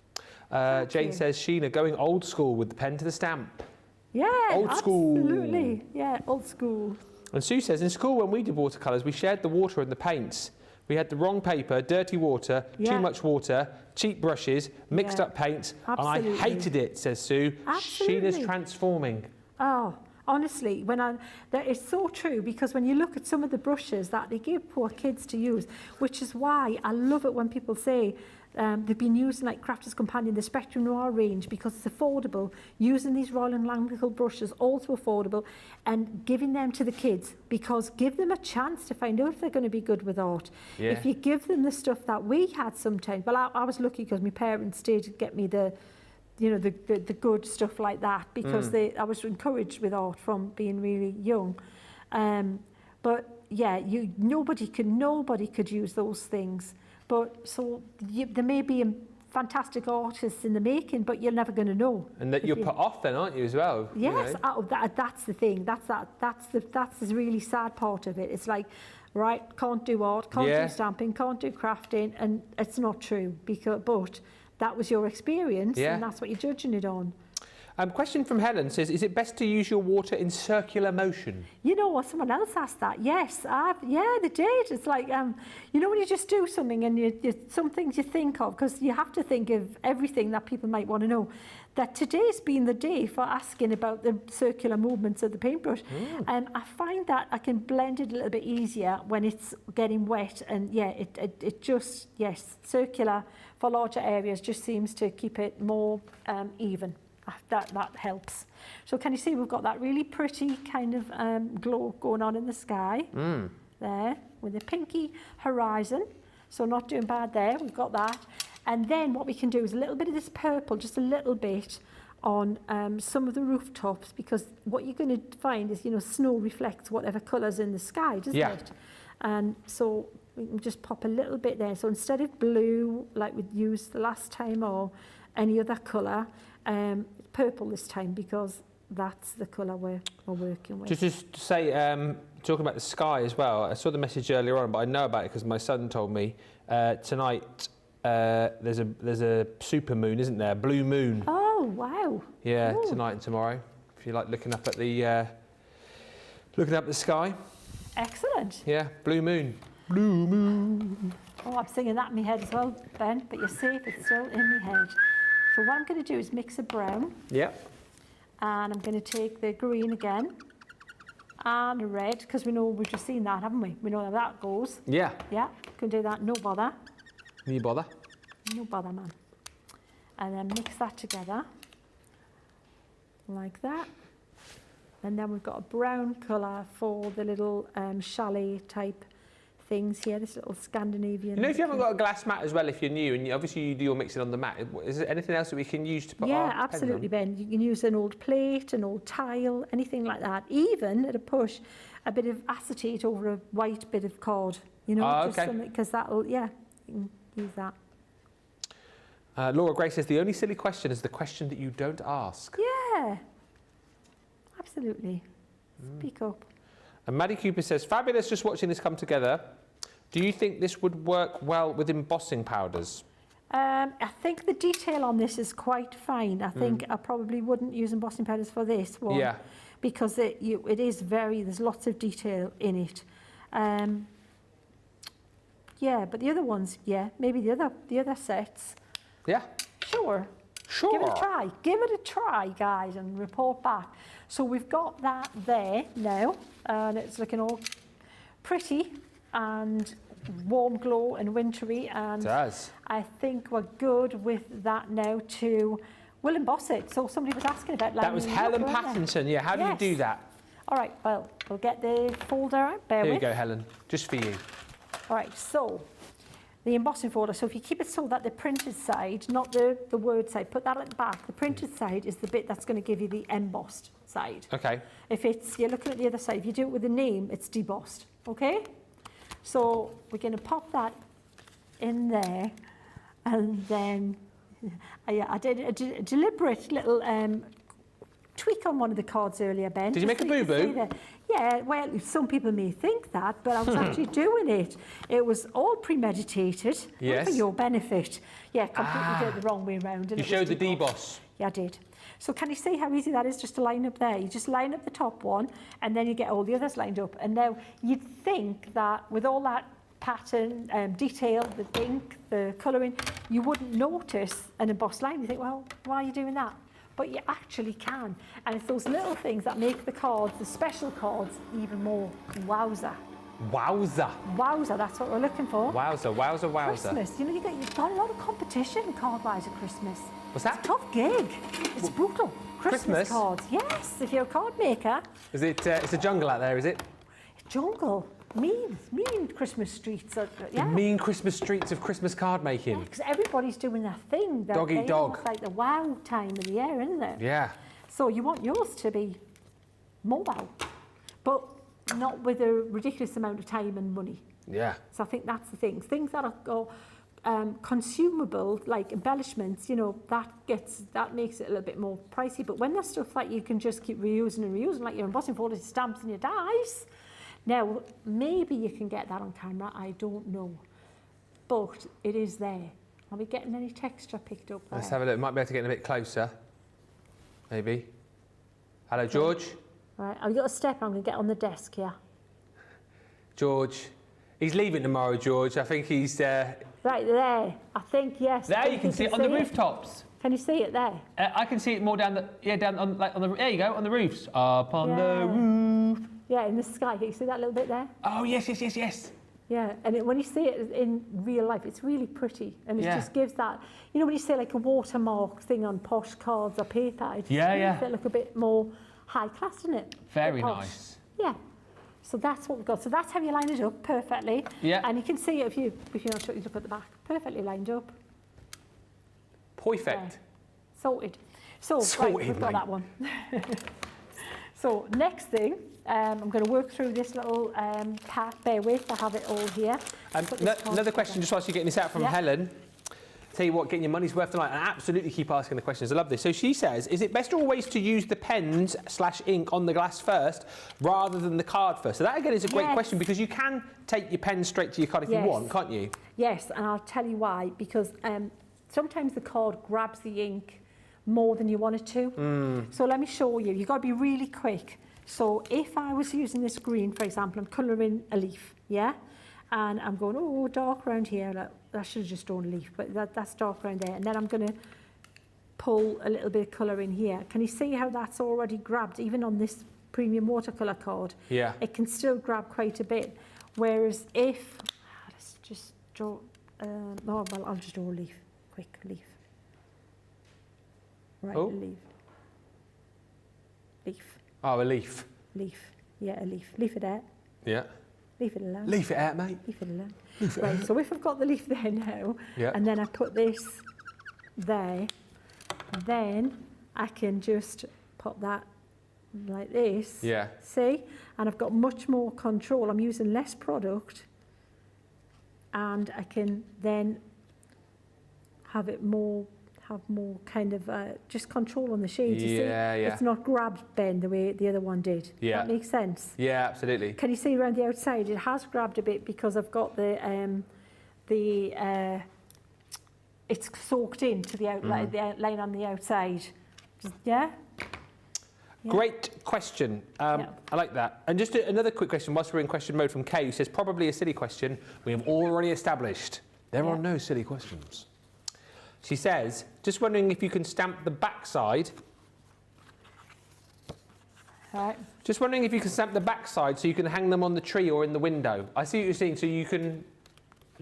Jane says, Sheena, going old school with the pen to the stamp. Yeah, old school. Absolutely. Yeah, old school. And Sue says, in school when we did watercolours, we shared the water and the paints. We had the wrong paper, dirty water, too much water, cheap brushes, mixed up paints, and I hated it, says Sue. Absolutely. Sheena's transforming. Oh, honestly, that is so true, because when you look at some of the brushes that they give poor kids to use, which is why I love it when people say they've been using like Crafters Companion, the Spectrum Noir range, because it's affordable, using these Royal and Langnickel brushes, also affordable, and giving them to the kids, because give them a chance to find out if they're going to be good with art. Yeah. If you give them the stuff that we had sometimes, well, I was lucky because my parents did get me the good stuff like that, because I was encouraged with art from being really young. But yeah, nobody could use those things. But so there may be fantastic artists in the making, but you're never going to know. And that you're put off then, aren't you, as well? Yes, that's the thing. That's the really sad part of it. It's like, right, can't do art, can't do stamping, can't do crafting, and it's not true. But that was your experience, and that's what you're judging it on. Question from Helen says, is it best to use your water in circular motion? You know what, someone else asked that. Yes, they did. It's like, you know, when you just do something and some things you think of, because you have to think of everything that people might want to know, that today's been the day for asking about the circular movements of the paintbrush. I find that I can blend it a little bit easier when it's getting wet, and it just, circular for larger areas just seems to keep it more even. That helps. So can you see we've got that really pretty kind of glow going on in the sky there with the pinky horizon. So not doing bad there, we've got that. And then what we can do is a little bit of this purple, just a little bit on some of the rooftops, because what you're going to find is, you know, snow reflects whatever colour's in the sky, doesn't it? And so we can just pop a little bit there. So instead of blue, like we'd used the last time, or any other colour, purple this time, because that's the colour we're working with. Just to say, talking about the sky as well, I saw the message earlier on, but I know about it because my son told me tonight there's a super moon, isn't there? Blue moon. Oh, wow. Yeah, tonight and tomorrow. If you like looking up at the sky. Excellent. Yeah, blue moon. Blue moon. Oh, I'm singing that in my head as well, Ben, but you're safe, it's still in my head. So what I'm going to do is mix a brown. Yep. And I'm going to take the green again and a red, because we know we've just seen that, haven't we? We know how that goes. Yeah. Yeah, can do that, no bother. No bother. No bother, man. And then mix that together like that. And then we've got a brown colour for the little chalet type things here, this little Scandinavian. You know, if you haven't got a glass mat as well, if you're new, and obviously you do your mixing on the mat, is there anything else that we can use to put our Yeah, absolutely, Ben. You can use an old plate, an old tile, anything like that. Even at a push, a bit of acetate over a white bit of cord. You know, okay. Because that'll, yeah, you can use that. Laura Gray says the only silly question is the question that you don't ask. Yeah, absolutely. Speak up. And Maddie Cooper says, fabulous just watching this come together. Do you think this would work well with embossing powders? I think the detail on this is quite fine. I think I probably wouldn't use embossing powders for this one. Yeah. Because it is there's lots of detail in it. Yeah, but the other ones, yeah, maybe the other sets. Yeah. Sure. Sure. Give it a try. Give it a try, guys, and report back. So we've got that there now, and it's looking all pretty and warm glow and wintry. And it does. I think we're good with that now to, we'll emboss it. So somebody was asking about that was Helen Pattinson, yeah. How do you do that? All right, well, we'll get the folder out. Bear Here with. you go, Helen, just for you. All right, so the embossing folder, so if you keep it so that the printed side, not the word side, put that at the back. The printed side is the bit that's going to give you the embossed side. Okay. If you're looking at the other side, if you do it with the name, it's debossed, okay? So we're going to pop that in there, and then I did a deliberate little tweak on one of the cards earlier, Ben. Did you make a boo-boo? Yeah, well, some people may think that, but I was actually doing it. It was all premeditated, yes, for your benefit. Yeah, completely did it the wrong way around. You showed the deboss. Yeah, I did. So can you see how easy that is just to line up there? You just line up the top one, and then you get all the others lined up. And now you'd think that with all that pattern, detail, the ink, the colouring, you wouldn't notice an embossed line. You think, well, why are you doing that? But you actually can. And it's those little things that make the cards, the special cards, even more wowza. Wowza. Wowza, that's what we're looking for. Wowza, wowza, wowza. Christmas, you know, you've got a lot of competition card-wise at Christmas. What's that? It's a tough gig. It's brutal. Christmas cards, yes, if you're a card maker. Is it, it's a jungle out there, is it? Jungle. Mean Christmas streets. Yeah. The mean Christmas streets of Christmas card making. Because everybody's doing their thing. Dog eat dog. It's like the wow time of the year, isn't it? Yeah. So you want yours to be more wow, but not with a ridiculous amount of time and money. Yeah. So I think that's the thing. Things that are consumable, like embellishments, you know, that makes it a little bit more pricey. But when there's stuff that you can just keep reusing and reusing, like your embossing folders, stamps and your dies. Now, maybe you can get that on camera, I don't know. But it is there. Are we getting any texture picked up there? Let's have a look. Might be able to get in a bit closer. Maybe. Hello, George. All right, I've got a step. I'm going to get on the desk here. George. He's leaving tomorrow, George. I think he's... Right there. I think, yes. There, you can see it on the rooftops. Can you see it there? I can see it more down the... Yeah, down on, like, on the... There you go, on the roofs. Up on the roof. Yeah, in the sky. Can you see that little bit there? Oh, yes, yes, yes, yes. Yeah, and when you see it in real life, it's really pretty. And it just gives that... You know when you say like a watermark thing on posh cards or paper? It makes it look a bit more high class, doesn't it? Very nice. Yeah. So that's what we've got. So that's how you line it up perfectly. Yeah. And you can see it if you look at the back. Perfectly lined up. Perfect. Yeah. Sorted. So, right, we've got that one. So, next thing, I'm going to work through this little pack. Bear with, I have it all here. Another question, just whilst you're getting this out from Helen. Tell you what, getting your money's worth tonight, and absolutely keep asking the questions. I love this. So she says, is it best always to use the pens / ink on the glass first rather than the card first? So that again is a great question, because you can take your pen straight to your card if you want, can't you? Yes, and I'll tell you why. Because sometimes the card grabs the ink more than you want it to. So let me show you. You've got to be really quick. So if I was using this green, for example, I'm colouring a leaf, yeah? and I'm going, oh, dark around here. Like, I should have just drawn a leaf, but that's dark around there. And then I'm going to pull a little bit of colour in here. Can you see how that's already grabbed, even on this premium watercolour card? Yeah. It can still grab quite a bit. Whereas if, let's just draw, oh, well, I'll just draw a leaf, quick leaf. Right, Oh. a leaf. Leaf. Oh, a leaf. Leaf. Yeah, a leaf. Leave it out. Yeah. Leave it alone. Leave it out, mate. Leave it alone. Leave it Right, out. so if I've got the leaf there now, Yeah. and then I put this there, then I can just put that like this. Yeah. See? And I've got much more control. I'm using less product, and I can then have more kind of just control on the shades. You see? Yeah, yeah. It's not grabbed, Ben, the way the other one did. Yeah. That makes sense. Yeah, absolutely. Can you see around the outside? It has grabbed a bit because I've got it's soaked into the outline, the outline on the outside. Yeah? Yeah. Great question. I like that. And just another quick question whilst we're in question mode from Kay, who says, probably a silly question. We have already established there are no silly questions. She says, just wondering if you can stamp the backside. Right. Just wondering if you can stamp the backside so you can hang them on the tree or in the window. I see what you're saying, so you can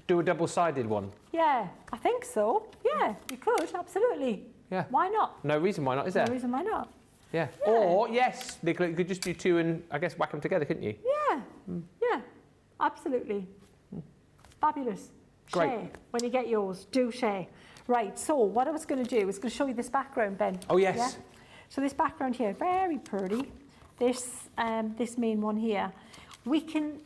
do a double-sided one. Yeah, I think so. Yeah, you could, absolutely. Yeah. Why not? No reason why not, is there? No reason why not. Yeah. Or, yes, you could just do two and, I guess, whack them together, couldn't you? Yeah, yeah, absolutely. Fabulous. Great. Share. When you get yours, do share. Right, so what I was going to do is going to show you this background, Ben. Oh, yes. Yeah? So this background here, very pretty. This main one here. We can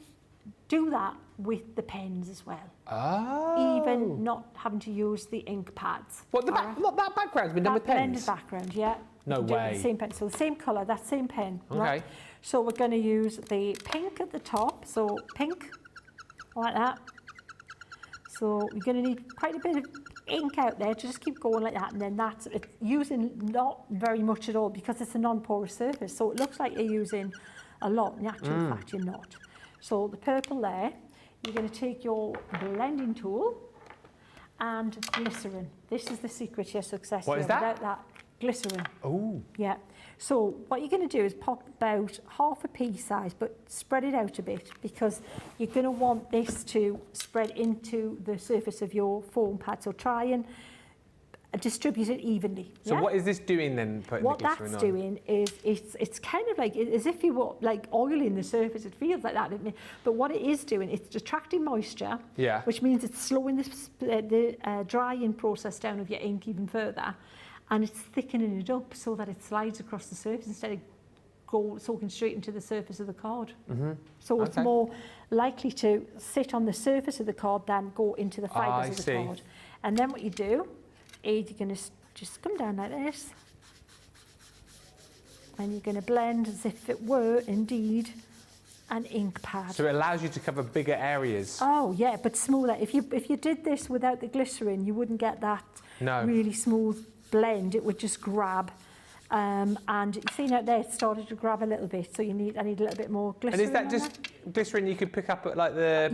do that with the pens as well. Oh. Even not having to use the ink pads. What, that background's been done with pens? Blended background, yeah. No We can do it with way. the same pen. So the same colour, that same pen. Okay. Right? So we're going to use the pink at the top. So pink, like that. So you're going to need quite a bit of ink out there. Just keep going like that. And then it's using not very much at all because it's a non-porous surface. So it looks like you're using a lot. In actual fact, you're not. So the purple there, you're going to take your blending tool and glycerin. This is the secret to your success. What here. is that? Without that, glycerin. Oh. Yeah. So what you're going to do is pop about half a pea size, but spread it out a bit because you're going to want this to spread into the surface of your foam pad. So try and distribute it evenly. So yeah? what is this doing then, putting What the glycerin that's on? doing is it's kind of like as if you were like oiling the surface. It feels like that, but what it is doing, it's attracting moisture, Yeah. which means it's slowing the drying process down of your ink even further, and it's thickening it up so that it slides across the surface instead of soaking straight into the surface of the card. So it's more likely to sit on the surface of the card than go into the fibres of the card. And then what you do is you're going to just come down like this, and you're going to blend as if it were indeed an ink pad. So it allows you to cover bigger areas. Oh yeah, but smoother. If you did this without the glycerin, you wouldn't get that really smooth blend. It would just grab. And you see out there, it started to grab a little bit. So I need a little bit more glycerin. And is that just glycerin you could pick up at like the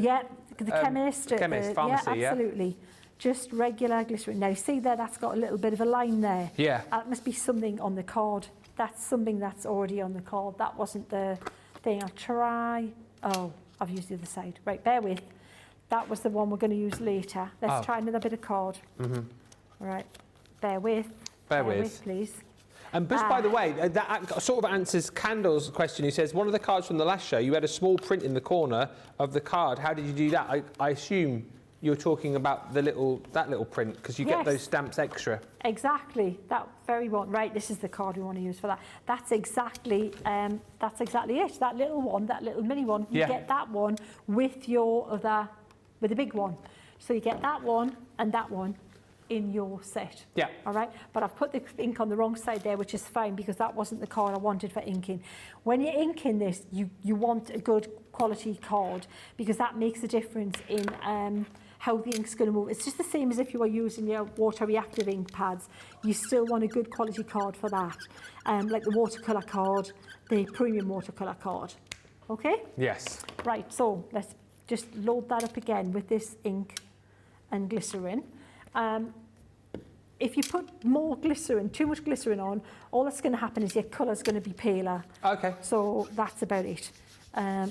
the chemist, pharmacy? Yeah, absolutely. Just regular glycerin. Now, see there, that's got a little bit of a line there. Yeah. That must be something on the card. That's something that's already on the card. That wasn't the thing. I'll try. Oh, I've used the other side. Right, bear with. That was the one we're going to use later. Let's try another bit of card. All right, bear with. Bear with, please. And just by the way, that sort of answers Candle's question. He says, one of the cards from the last show, you had a small print in the corner of the card. How did you do that? I assume you're talking about that little print because you get those stamps extra. Exactly, that very one. Right, this is the card we want to use for that. That's exactly it. That little one, that little mini one. You get that one with with the big one. So you get that one and that one in your set. Yeah. All right. But I've put the ink on the wrong side there, which is fine because that wasn't the card I wanted for inking. When you're inking this, you want a good quality card because that makes a difference in how the ink's going to move. It's just the same as if you were using your water reactive ink pads. You still want a good quality card for that, like the watercolour card, the premium watercolour card. Okay? Yes. Right, so let's just load that up again with this ink and glycerin. If you put more glycerin, too much glycerin on, all that's going to happen is your colour's going to be paler. Okay. So that's about it.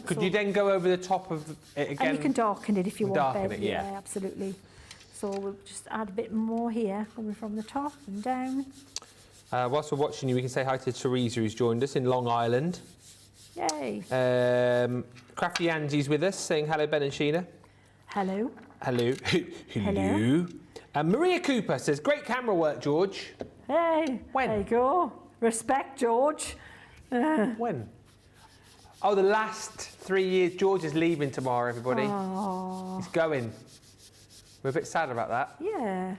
Could you then go over the top of it again? And you can darken it if you want. Darken it, yeah. Yeah, absolutely. So we'll just add a bit more here, coming from the top and down. Whilst we're watching you, we can say hi to Teresa, who's joined us in Long Island. Yay. Crafty Angie's with us, saying hello, Ben and Sheena. Hello. Hello. Hello. Maria Cooper says, great camera work, George. Hey. When? There you go. Respect, George. When? Oh, the last 3 years. George is leaving tomorrow, everybody. Oh. He's going. We're a bit sad about that. Yeah.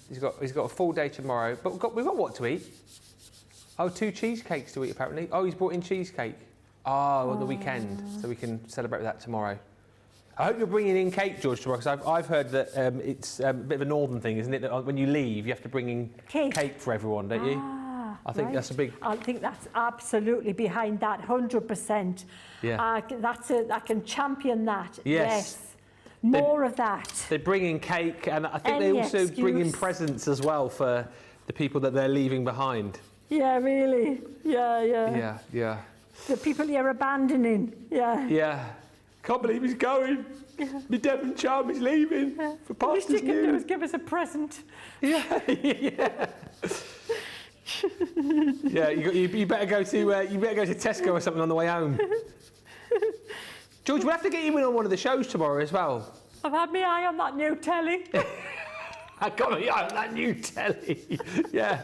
He's got a full day tomorrow, but we've got what to eat? Oh, 2 cheesecakes to eat apparently. Oh, he's brought in cheesecake. Oh, on the weekend, so we can celebrate with that tomorrow. I hope you're bringing in cake, George, tomorrow, because I've heard that it's a bit of a northern thing, isn't it? That when you leave, you have to bring in cake for everyone, don't you? I think that's a big... I think that's absolutely behind that, 100%. Yeah. I can champion that. Yes. More of that. They bring in cake, and I think they also bring in presents as well for the people that they're leaving behind. Yeah, really. Yeah. Yeah. The people you're abandoning. Yeah. Yeah. Can't believe he's going. My Devon charm is leaving for pastors. Least you can do is give us a present. Yeah. Yeah. You better go to Tesco or something on the way home. George, we'll have to get you in on one of the shows tomorrow as well. I've had my eye on that new telly. I got my eye on that new telly. Yeah.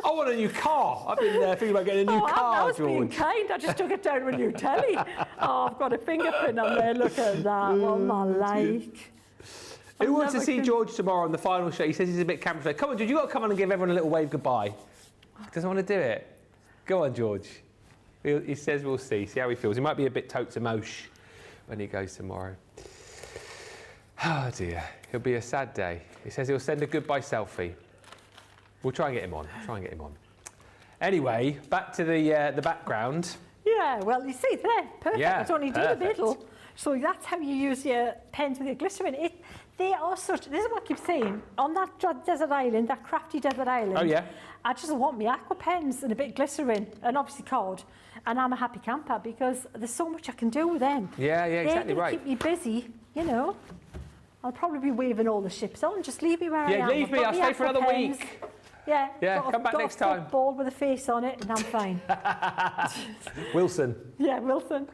I want a new car. I've been thinking about getting a new car, I was George. being kind. I just took it down to a new telly. Oh, I've got a fingerprint on there. Look at that. What am I like? Who wants to see George tomorrow on the final show? He says he's a bit camera shy. Come on, George, you've got to come on and give everyone a little wave goodbye. Doesn't want to do it. Go on, George. He says we'll see how he feels. He might be a bit totes emosh when he goes tomorrow. Oh dear, it'll be a sad day. He says he'll send a goodbye selfie. We'll try and get him on. Anyway, back to the background. Yeah, well, you see there, perfect. Yeah, I don't need to do the middle. So that's how you use your pens with your glycerin. They are such, this is what I keep saying, on that desert island, that crafty desert island, oh, yeah. I just want my aqua pens and a bit of glycerin and obviously cod, and I'm a happy camper because there's so much I can do with them. Yeah, exactly right. Keep me busy, you know. I'll probably be waving all the ships on, just leave me where I am. Yeah, leave me, I'll stay for another week. Yeah, come back next time. Got a ball with a face on it and I'm fine. Wilson. Yeah, Wilson.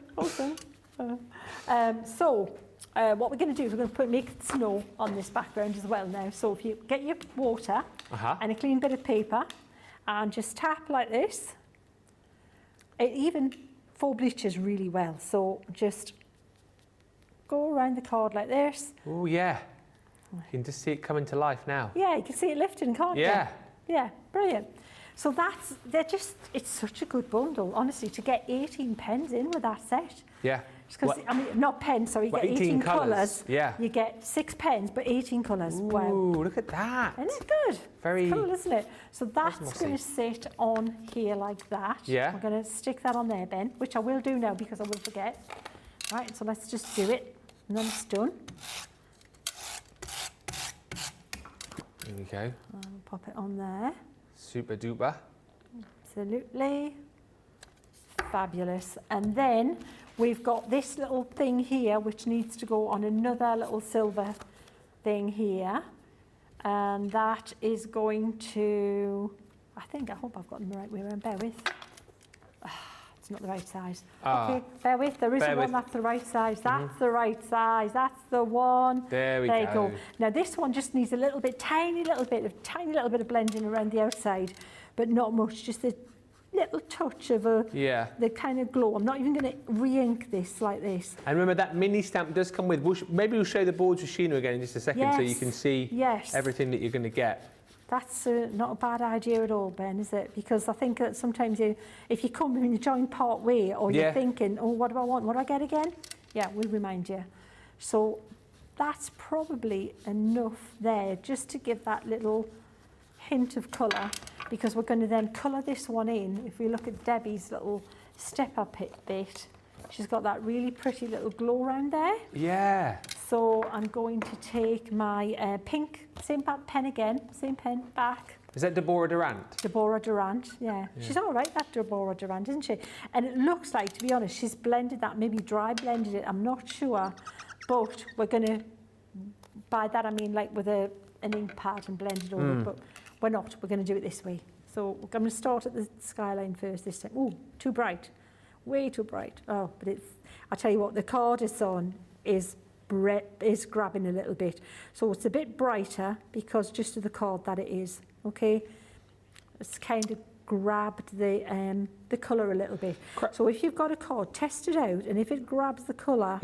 What we're going to do is we're going to make snow on this background as well now. So if you get your water and a clean bit of paper and just tap like this, it even for bleaches really well. So just go around the card like this. Oh yeah, you can just see it coming to life now. Yeah, you can see it lifting, can't you? Yeah, brilliant. So it's such a good bundle, honestly, to get 18 pens in with that set. Yeah. Because, not pens, sorry, you get 18 colours. Yeah. You get 6 pens, but 18 colours. Ooh, wow. Look at that. Isn't it good? Very it's cool, isn't it? So that's going to sit on here like that. Yeah. I'm going to stick that on there, Ben, which I will do now because I will forget. Right, so let's just do it, and then it's done. There we go. I'll pop it on there. Super duper. Absolutely. Fabulous. And then we've got this little thing here which needs to go on another little silver thing here. And that is going to, I hope I've got them the right way around. Bear with. It's not the right size. Okay, bear with. There is one that's the right size. That's the right size. That's the one. There you go. Now this one just needs a little bit, tiny little bit of blending around the outside, but not much. Just a little touch of the kind of glow. I'm not even going to re-ink this like this. And remember that mini stamp does come with. Maybe we'll show the boards with Sheena again in just a second, so you can see everything that you're going to get. That's not a bad idea at all, Ben, is it? Because I think that sometimes if you come and you join part way, or you're thinking, oh, what do I want? What do I get again? Yeah, we'll remind you. So that's probably enough there, just to give that little hint of colour, because we're going to then colour this one in. If we look at Debbie's little step-up bit, She's got that really pretty little glow around there. Yeah. So I'm going to take my pink, same pen again, same pen back. Is that Deborah Durant? Deborah Durant, yeah. She's all right, that Deborah Durant, isn't she? And it looks like, to be honest, she's blended that, maybe dry blended it, I'm not sure. But we're going to, by that I mean like with an ink pad and blend it over, but we're not. We're going to do it this way. So I'm going to start at the skyline first this time. Ooh, too bright. Way too bright. Oh, but it's, I'll tell you what, the card it's on is grabbing a little bit. So it's a bit brighter because just of the card that it is. Okay, it's kind of grabbed the colour a little bit. So if you've got a card, test it out, and if it grabs the colour,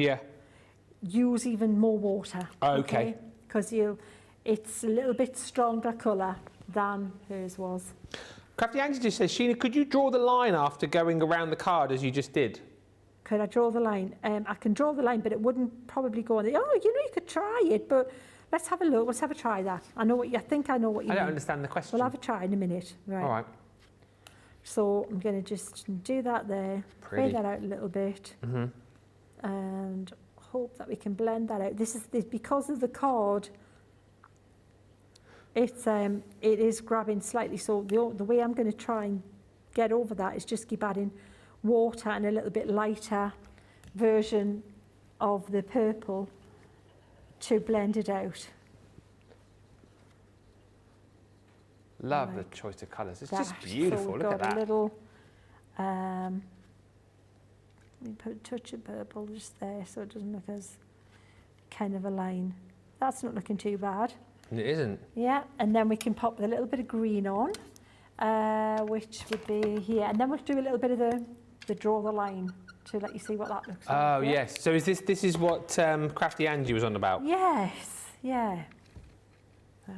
use even more water. Okay. Because it's a little bit stronger colour than hers was. Crafty Angie just says, Sheena, could you draw the line after going around the card as you just did? Could I draw the line? I can draw the line, but it wouldn't probably go on the. Oh, you know, you could try it, but. Let's have a look. Let's have a try that. I think I know what you mean. I don't understand the question. We'll have a try in a minute. Right. All right. So I'm going to just do that there. Fade that out a little bit. And hope that we can blend that out. This is because of the card. It is grabbing slightly. So the way I'm going to try and get over that is just keep adding water and a little bit lighter version of the purple to blend it out. Love the choice of colours. It's just beautiful. So look at that. A little, let me put a touch of purple just there so it doesn't look as kind of a line. That's not looking too bad. It isn't. Yeah, and then we can pop a little bit of green on, which would be here. And then we'll do a little bit of the draw the line to let you see what that looks like. Oh, yes. So this is what Crafty Angie was on about? Yes, yeah. So.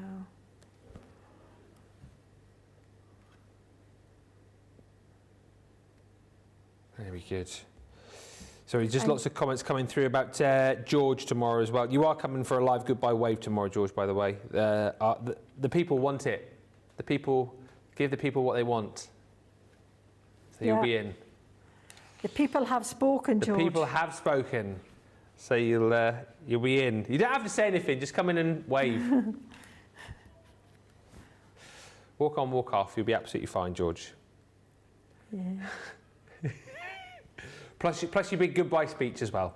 Very good. So just lots of comments coming through about George tomorrow as well. You are coming for a live goodbye wave tomorrow, George, by the way. The people want it. The people, give the people what they want. So you'll be in. The people have spoken, George. The people have spoken, so you'll be in. You don't have to say anything, just come in and wave. Walk on, walk off, you'll be absolutely fine, George. Yeah. plus your big goodbye speech as well.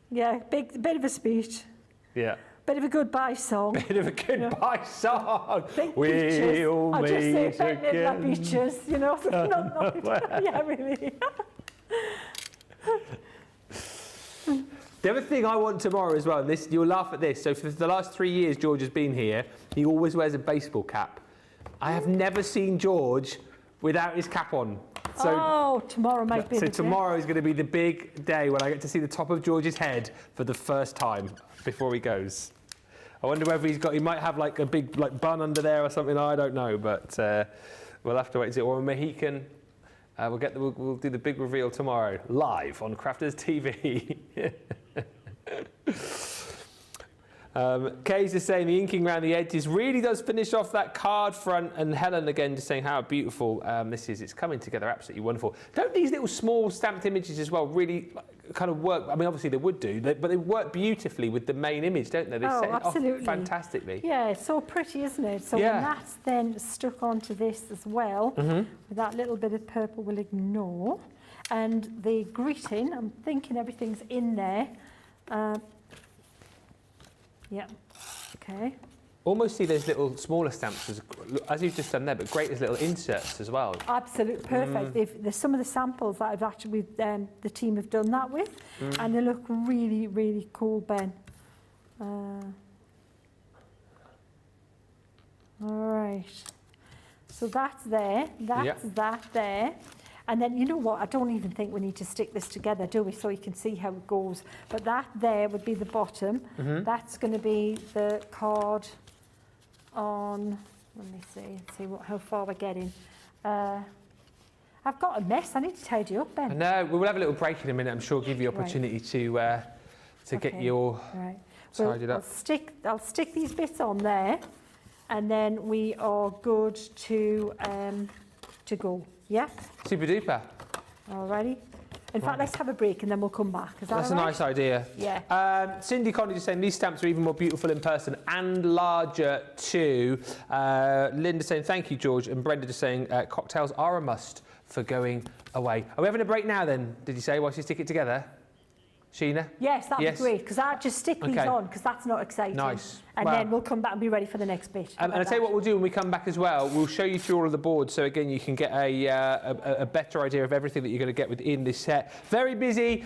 Yeah, bit of a speech. Yeah. Bit of a goodbye song. Bit of a goodbye song. We'll I just say again. Beaches, you know. Yeah, really. The other thing I want tomorrow as well, and this you'll laugh at this. So for the last 3 years George has been here, he always wears a baseball cap. I have never seen George without his cap on. So, tomorrow might be the day. So tomorrow is going to be the big day when I get to see the top of George's head for the first time before he goes. I wonder whether he might have like a big bun under there or something. I don't know, but we'll have to wait and see. Or a Mohican. We'll do the big reveal tomorrow, live on Crafters TV. Kay's just saying the inking around the edges really does finish off that card front, and Helen again just saying how beautiful this is. It's coming together absolutely wonderful. Don't these little small stamped images as well really kind of work? I mean, obviously they would do, but they work beautifully with the main image, don't they? They set it off fantastically. Yeah, it's so pretty, isn't it? So when that's then stuck onto this as well, with that little bit of purple we'll ignore. And the greeting, I'm thinking everything's in there. Yeah, okay. Almost see those little smaller stamps as you've just done there, but great as little inserts as well. Absolutely perfect. There's some of the samples that I've actually the team have done that with, and they look really, really cool, Ben. All right. So that's there. That's that there. And then, you know what, I don't even think we need to stick this together, do we, so you can see how it goes. But that there would be the bottom. That's going to be the card on, let me see how far we're getting. I've got a mess, I need to tidy up, Ben. No, we'll have a little break in a minute. I'm sure give you opportunity to get your tidied up. I'll stick these bits on there, and then we are good to go. Yeah? Super duper. Alrighty. In fact, let's have a break and then we'll come back. Is that That's all a right? nice idea. Yeah. Cindy Connie just saying these stamps are even more beautiful in person and larger too. Linda saying thank you, George. And Brenda just saying cocktails are a must for going away. Are we having a break now then, did you say, whilst you stick it together? Sheena? Yes, that'd be great, because I'll just stick these Okay. on, because that's not exciting. Nice. And Well- then we'll come back and be ready for the next bit. And I'll tell you what we'll do when we come back as well. We'll show you through all of the boards, so again you can get a better idea of everything that you're going to get within this set. Very busy,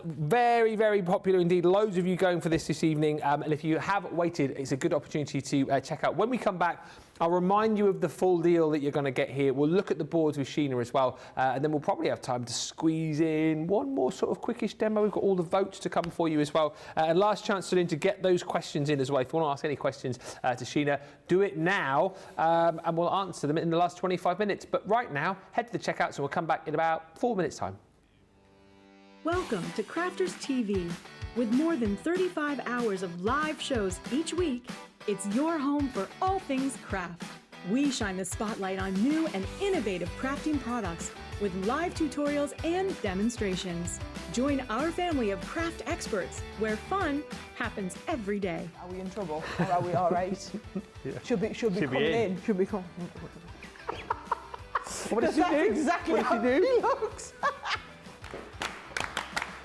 very, very popular indeed. Loads of you going for this evening. And if you have waited, it's a good opportunity to check out. When we come back, I'll remind you of the full deal that you're going to get here. We'll look at the boards with Sheena as well, and then we'll probably have time to squeeze in one more sort of quickish demo. We've got all the votes to come for you as well. And last chance to get those questions in as well. If you want to ask any questions to Sheena, do it now, and we'll answer them in the last 25 minutes. But right now, head to the checkouts, and we'll come back in about 4 minutes' time. Welcome to Crafters TV. With more than 35 hours of live shows each week, it's your home for all things craft. We shine the spotlight on new and innovative crafting products with live tutorials and demonstrations. Join our family of craft experts where fun happens every day. Are we in trouble or are we all right? Yeah. Should be coming in. Should be coming. What did she do? Exactly What how did she do? he looks.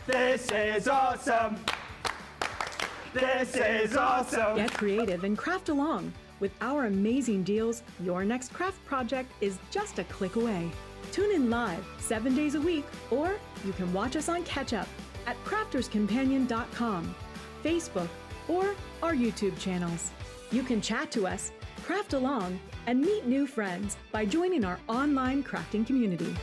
This is awesome. This is awesome. Get creative and craft along. With our amazing deals, your next craft project is just a click away. Tune in live 7 days a week, or you can watch us on Catch Up at crafterscompanion.com, Facebook, or our YouTube channels. You can chat to us, craft along, and meet new friends by joining our online crafting community.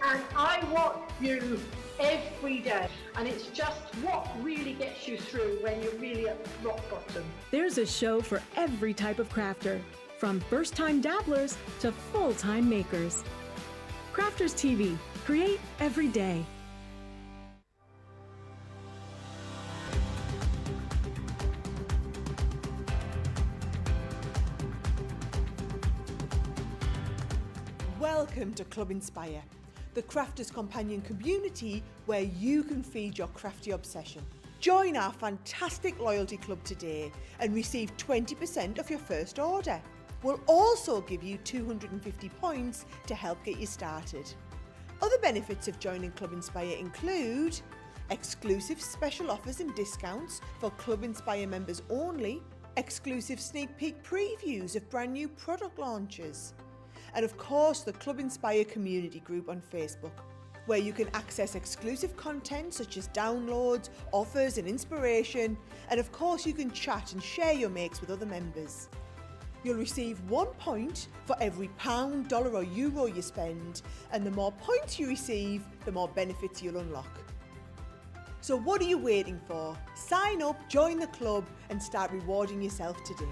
And I watch you every day, and it's just what really gets you through when you're really at rock bottom. There's a show for every type of crafter, from first-time dabblers to full-time makers. Crafters TV, create every day. Welcome to Club Inspire, the Crafters Companion community where you can feed your crafty obsession. Join our fantastic loyalty club today and receive 20% of your first order. We'll also give you 250 points to help get you started. Other benefits of joining Club Inspire include exclusive special offers and discounts for Club Inspire members only, exclusive sneak peek previews of brand new product launches, and of course the Club Inspire community group on Facebook, where you can access exclusive content such as downloads, offers and inspiration, and of course you can chat and share your makes with other members. You'll receive 1 point for every £, dollar or euro you spend, and the more points you receive, the more benefits you'll unlock. So what are you waiting for? Sign up, join the club and start rewarding yourself today.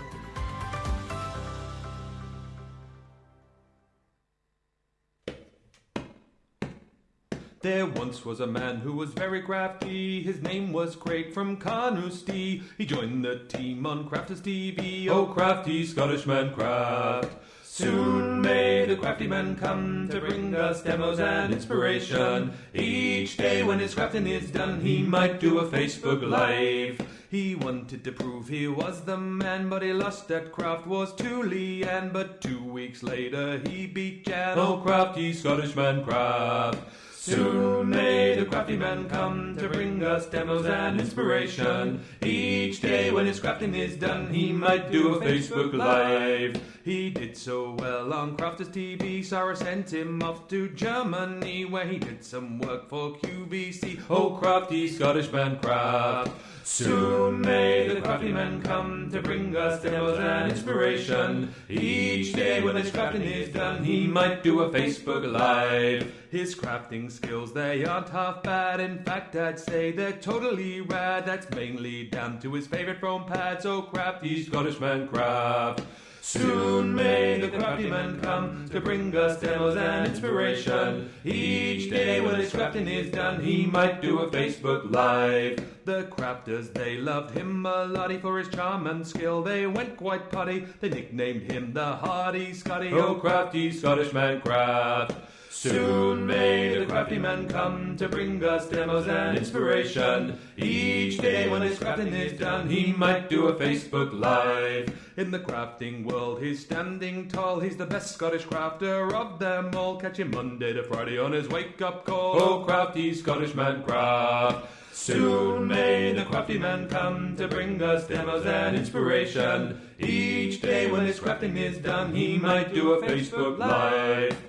There once was a man who was very crafty. His name was Craig from Carnoustie. He joined the team on Crafters TV. Oh, crafty Scottish man craft. Soon may the crafty man come to bring us demos and inspiration. Each day when his crafting is done, he might do a Facebook Live. He wanted to prove he was the man, but he lost at craft was to Leanne. But 2 weeks later he beat Jan. Oh, crafty Scottish man craft. Soon may the crafty man come to bring us demos and inspiration. Each day when his crafting is done, he might do a Facebook Live. He did so well on Crafters TV, Sarah sent him off to Germany, where he did some work for QVC. Oh, crafty Scottish man craft. Soon may the crafty man come to bring us demos and inspiration. Each day when his crafting is done, he might do a Facebook Live. His crafting skills, they aren't half bad. In fact, I'd say they're totally rad. That's mainly down to his favourite foam pads. Oh, crafty Scottish man craft. Soon may the crafty man come to bring us demos and inspiration. Each day when his crafting is done, he might do a Facebook Live. The crafters, they loved him a lottie for his charm and skill. They went quite potty, they nicknamed him the Hardy Scotty. Oh, crafty Scottish man craft. Soon may the crafty man come to bring us demos and inspiration. Each day when his crafting is done, he might do a Facebook Live. In the crafting world, he's standing tall. He's the best Scottish crafter of them all. Catch him Monday to Friday on his wake-up call. Oh, crafty Scottish man, craft. Soon may the crafty man come to bring us demos and inspiration. Each day when his crafting is done, he might do a Facebook Live.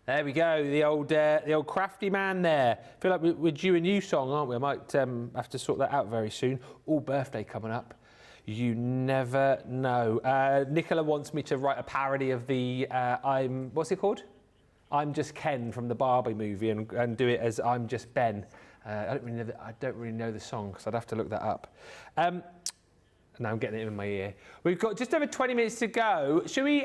There we go, the old crafty man there. I feel like we're due a new song, aren't we? I might have to sort that out very soon. All birthday coming up. You never know. Nicola wants me to write a parody of the what's it called? I'm Just Ken from the Barbie movie and do it as I'm Just Ben. I don't really know the song, so I'd have to look that up. Now I'm getting it in my ear. We've got just over 20 minutes to go. Shall we,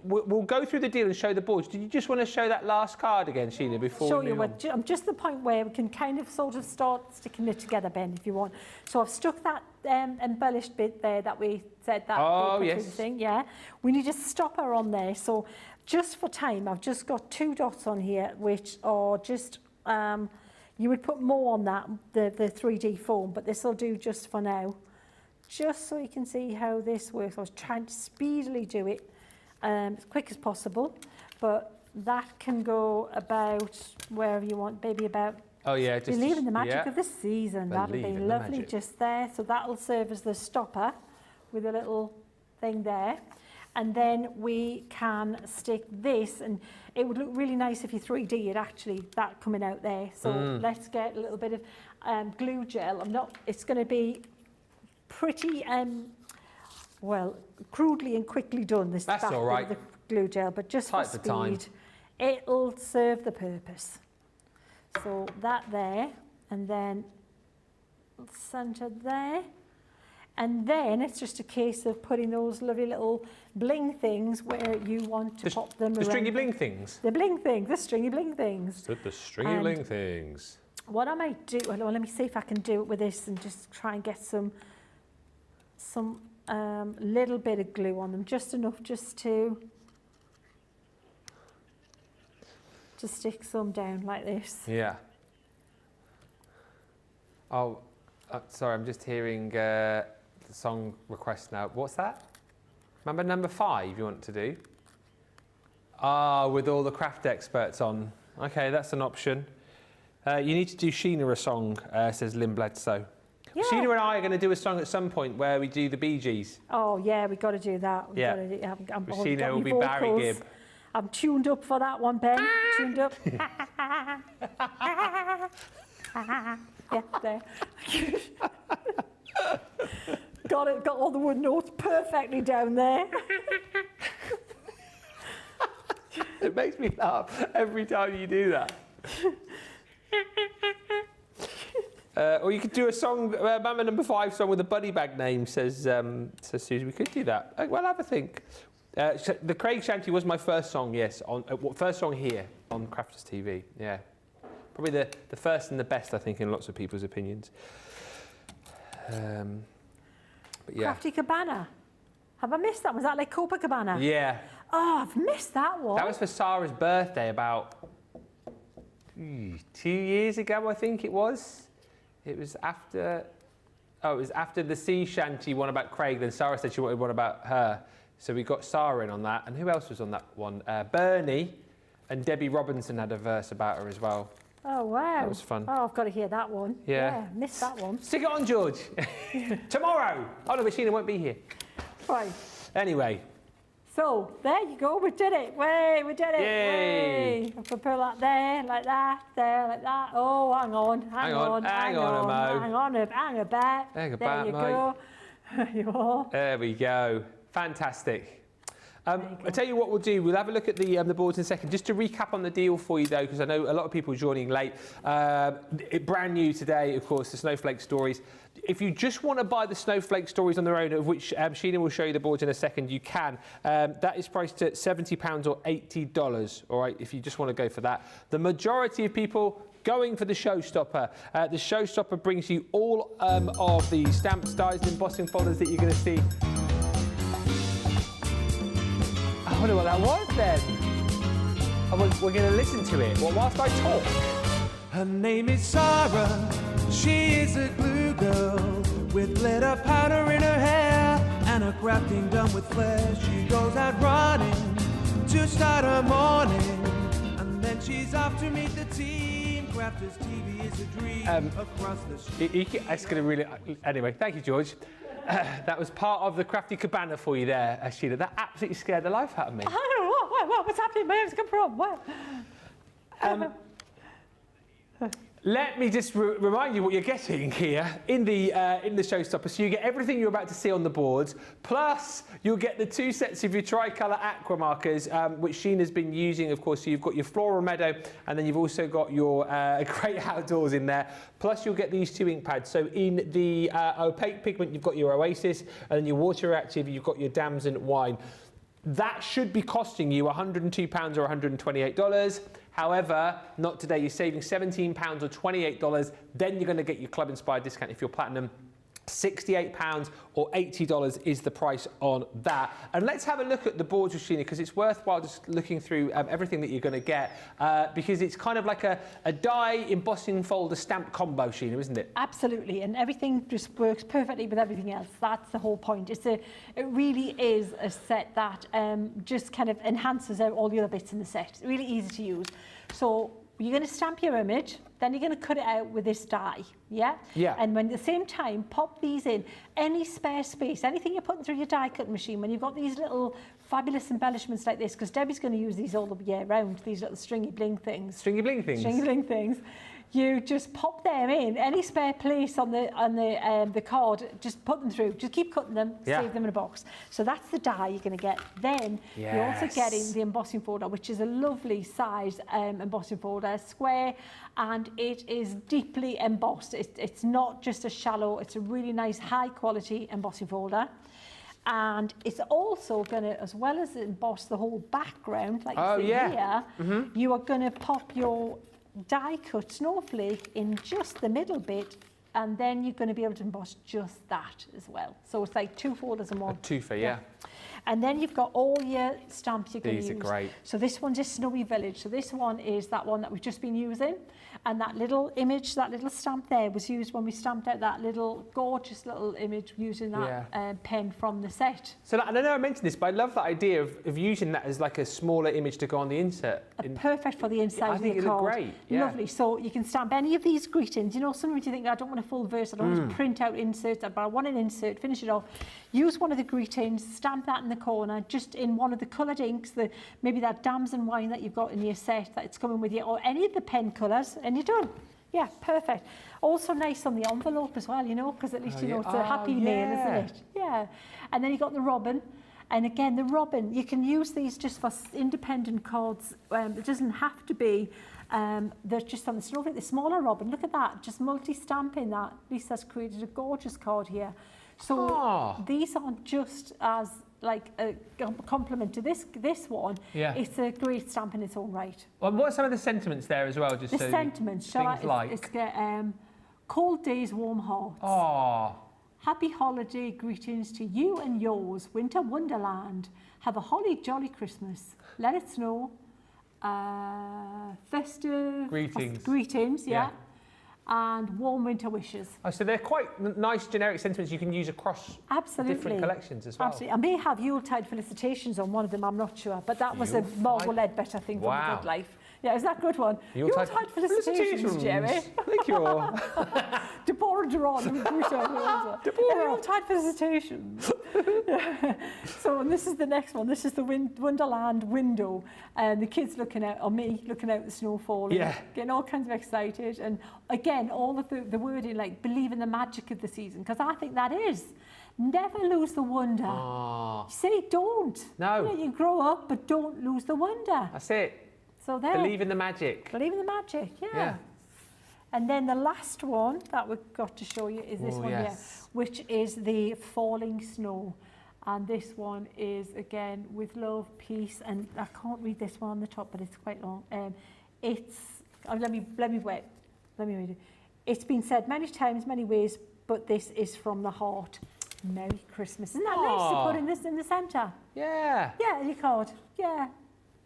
we'll go through the deal and show the boards. Did you just want to show that last card again, Sheena, before we move on? I'm just the point where we can kind of sort of start sticking it together, Ben, if you want. So I've stuck that embellished bit there that we said that. Oh, yes. Thing, yeah. We need a stopper on there. So just for time, I've just got 2 dots on here, which are just, you would put more on that, the 3D form, but this will do just for now. Just so you can see how this works. I was trying to speedily do it as quick as possible, but that can go about wherever you want, maybe about. Oh yeah, just believe in the magic of the season. That'll be lovely just there. So that'll serve as the stopper with a little thing there. And then we can stick this, and it would look really nice if you 3D it actually, that coming out there. So let's get a little bit of glue gel. It's going to be pretty, well, crudely and quickly done, this That's all right. the glue gel, but just for speed, it'll serve the purpose. So that there, and then centered there. And then it's just a case of putting those lovely little bling things where you want to pop them around. The stringy bling things? The bling things, the stringy bling things. The stringy bling things. What I might do, well, let me see if I can do it with this and just try and get some little bit of glue on them, just enough just to stick some down like this. Yeah. Oh, sorry, I'm just hearing the song request now. What's that? Remember number 5 you want to do? Ah, with all the craft experts on. Okay, that's an option. You need to do Sheena a song, says Lynn Bledsoe. Yeah. Sheena and I are going to do a song at some point where we do the Bee Gees. Oh, yeah, we've got to do that. Sheena will be Barry Gibb. I'm tuned up for that one, Ben. Tuned up. Yeah, there. Got it, got all the wood notes perfectly down there. It makes me laugh every time you do that. Or you could do a song, Mama number 5 song with a buddy bag name, says Susie. We could do that. Well, have a think. The Craig Shanty was my first song, yes, first song here on Crafters TV. Yeah, probably the first and the best, I think, in lots of people's opinions. But yeah. Crafty Cabana. Have I missed that? Was that like Copacabana? Yeah. Oh, I've missed that one. That was for Sarah's birthday about 2 years ago, I think it was. It was after the sea shanty one about Craig, then Sarah said she wanted one about her. So we got Sarah in on that. And who else was on that one? Bernie and Debbie Robinson had a verse about her as well. Oh, wow. That was fun. Oh, I've got to hear that one. Yeah. Missed that one. Stick it on, George. Tomorrow. Oh, no, but Sheena won't be here. Right. Anyway. So, there you go. We did it. Way, we did it. Yay. Way. If I put that there, like that, there, like that. Oh, hang on. Hang on, Mo. hang on a bit. Hang a there bit, you go. There you are. There we go. Fantastic. I'll tell you what we'll do. We'll have a look at the boards in a second. Just to recap on the deal for you, though, because I know a lot of people are joining late. Brand new today, of course, the Snowflake Stories. If you just want to buy the Snowflake Stories on their own, of which Sheena will show you the boards in a second, you can. That is priced at £70 or $80, all right, if you just want to go for that. The majority of people going for the Showstopper. The Showstopper brings you all of the stamps, dies and embossing folders that you're going to see. I wonder what that was then. And we're going to listen to it whilst I talk. Her name is Sarah, she is a glue girl, with glitter powder in her hair, and her crafting done with flair. She goes out running to start her morning, and then she's off to meet the team. Crafters TV is a dream across the street. It's going to really... Anyway, thank you, George. That was part of the Crafty Cabana for you there, Sheena. That absolutely scared the life out of me. I don't know, what's happening? Where's it come from? What? Let me just remind you what you're getting here in the showstopper. So you get everything you're about to see on the boards, plus you'll get the 2 sets of your tricolour aqua markers, which Sheena's been using, of course. So you've got your Floral Meadow, and then you've also got your Great Outdoors in there. Plus you'll get these 2 ink pads. So in the opaque pigment, you've got your Oasis, and then your water reactive, you've got your Damson Wine. That should be costing you £102 or $128. However, not today. You're saving £17 or $28. Then you're going to get your Club Inspired discount if you're platinum. £68 or $80 is the price on that. And let's have a look at the boards with Sheena, because it's worthwhile just looking through everything that you're going to get, because it's kind of like a die embossing folder stamp combo, Sheena, isn't it? Absolutely, and everything just works perfectly with everything else. That's the whole point. It really is a set that just kind of enhances out all the other bits in the set. It's really easy to use. So you're going to stamp your image, then you're going to cut it out with this die, yeah? Yeah. And when at the same time, pop these in. Any spare space, anything you're putting through your die cutting machine, when you've got these little fabulous embellishments like this, because Debbie's going to use these all the year round, these little stringy bling things. Stringy bling things? Stringy bling things. You just pop them in, any spare place on the card, just put them through. Just keep cutting them, save them in a box. So that's the die you're going to get. Then you're also getting the embossing folder, which is a lovely size embossing folder, square, and it is deeply embossed. It's not just a shallow, it's a really nice high quality embossing folder. And it's also going to, as well as emboss the whole background, like you see here, you are going to pop your die cut snowflake in just the middle bit, and then you're going to be able to emboss just that as well. So it's like 2 folders in one. A twofer, yeah. And then you've got all your stamps you're going to use. These are great. So this one's a Snowy Village. So this one is that one that we've just been using. And that little image, that little stamp there was used when we stamped out that little gorgeous little image using that pen from the set. So I know I mentioned this, but I love that idea of using that as like a smaller image to go on the insert. Perfect for the inside of the card. I think it looked great. Yeah. Lovely. So you can stamp any of these greetings. You know, sometimes you think, I don't want a full verse, I don't want to print out inserts, but I want an insert, finish it off. Use one of the greetings, stamp that in the corner, just in one of the coloured inks, maybe that Damson Wine that you've got in your set that it's coming with you, or any of the pen colours, and you're done. Yeah, perfect. Also nice on the envelope as well, you know, because at least you know it's a happy name, isn't it? Yeah. And then you got the robin. And again, the robin, you can use these just for independent cards. It doesn't have to be, they're just on the snowflake, the smaller robin. Look at that, just multi-stamping that. Lisa's created a gorgeous card here. So these aren't just as like a compliment to this one. Yeah. It's a great stamp in its own right. Well, what are some of the sentiments there as well? Just the sentiments, it's cold days, warm hearts. Oh. Happy holiday greetings to you and yours, winter wonderland. Have a holly jolly Christmas. Let it snow. Festive greetings, yeah. And warm winter wishes. Oh, so they're quite nice generic sentiments you can use across different collections as well. Absolutely. I may have Yuletide felicitations on one of them, I'm not sure, but that was a Margot Ledbetter thing from The Good Life. Yeah, is that a good one? Yuletide felicitations, Jerry. Thank you all. Deborah Duran. Yuletide felicitations. So, and this is the next one. This is the Wonderland window. And the kids looking out, or me, looking out at the snowfall. And getting all kinds of excited. And again, all of the wording, like, believe in the magic of the season. Because I think that is. Never lose the wonder. See, don't. No. You know, you grow up, but don't lose the wonder. That's it. So there. Believe in the magic. Believe in the magic, yeah. And then the last one that we've got to show you is this one here, which is the falling snow. And this one is, again, with love, peace, and I can't read this one on the top, but it's quite long. Let me read it. It's been said many times, many ways, but this is from the heart. Merry Christmas. Isn't that nice to put in this in the centre? Yeah. Yeah, your card. Yeah.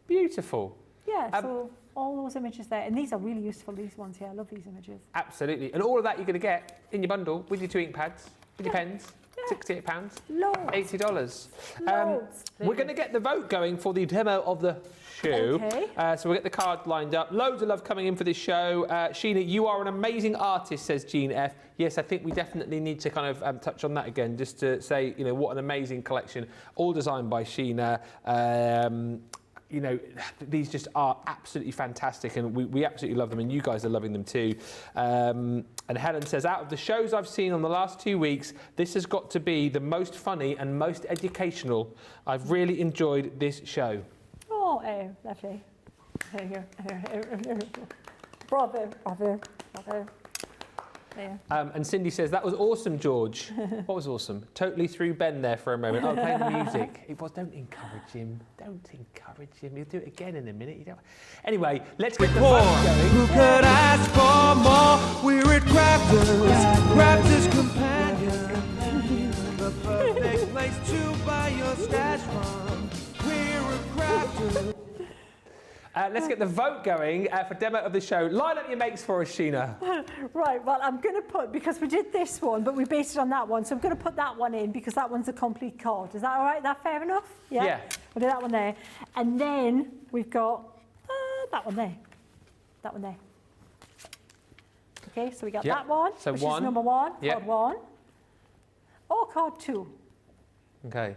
Beautiful. Yeah, so all those images there. And these are really useful, these ones here. I love these images. Absolutely. And all of that you're going to get in your bundle with your 2 ink pads, with your pens. £68, $80. We're going to get the vote going for the demo of the show. Okay. So we'll get the card lined up. Loads of love coming in for this show. Sheena, you are an amazing artist, says Jean F. Yes, I think we definitely need to kind of touch on that again, just to say, you know, what an amazing collection, all designed by Sheena. You know, these just are absolutely fantastic, and we absolutely love them, and you guys are loving them too. And Helen says, out of the shows I've seen on the last 2 weeks, this has got to be the most funny and most educational. I've really enjoyed this show. Oh, lovely. There you go. Bravo, bravo, bravo. There. And Cindy says, that was awesome, George. What was awesome? Totally threw Ben there for a moment. Oh, playing the music. It was, don't encourage him. Don't encourage him. He'll do it again in a minute. You don't... Anyway, let's get the vote going. Who could ask for more? We're at Crafters Companion. The perfect place to buy your stash from. We're at Crafters. Let's get the vote going for demo of the show. Line up your makes for us, Sheena. Right, well, I'm going to put, because we did this one, but we based it on that one, so I'm going to put that one in because that one's a complete card. Is that all right? Is that fair enough? Yeah. We'll do that one there. And then we've got that one there. That one there. Okay, so we got that one, so which is number 1, card 1. Or card 2. Okay.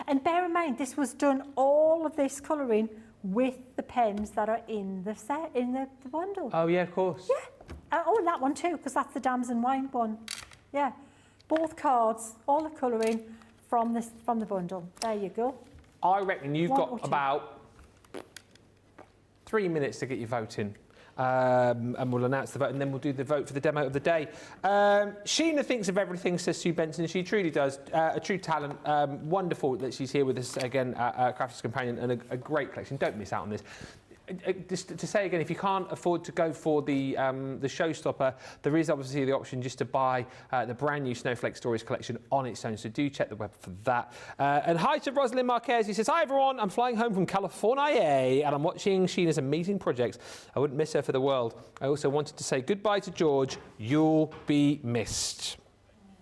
And bear in mind, this was done, all of this colouring, with the pens that are in the set, in the bundle. Oh, yeah, of course. Yeah. Oh, and that one too, because that's the Dams and Wine one. Yeah. Both cards, all the colouring from the bundle. There you go. I reckon you've got about 3 minutes to get your vote in. And we'll announce the vote, and then we'll do the vote for the demo of the day. Sheena thinks of everything, says Sue Benson. She truly does. A true talent. Wonderful that she's here with us again at Crafters Companion, and a great collection. Don't miss out on this. Just to say again, if you can't afford to go for the showstopper, there is obviously the option just to buy the brand new Snowflake Stories collection on its own. So do check the web for that. And hi to Rosalind Marquez, who says, hi everyone, I'm flying home from California and I'm watching Sheena's amazing projects. I wouldn't miss her for the world. I also wanted to say goodbye to George. You'll be missed.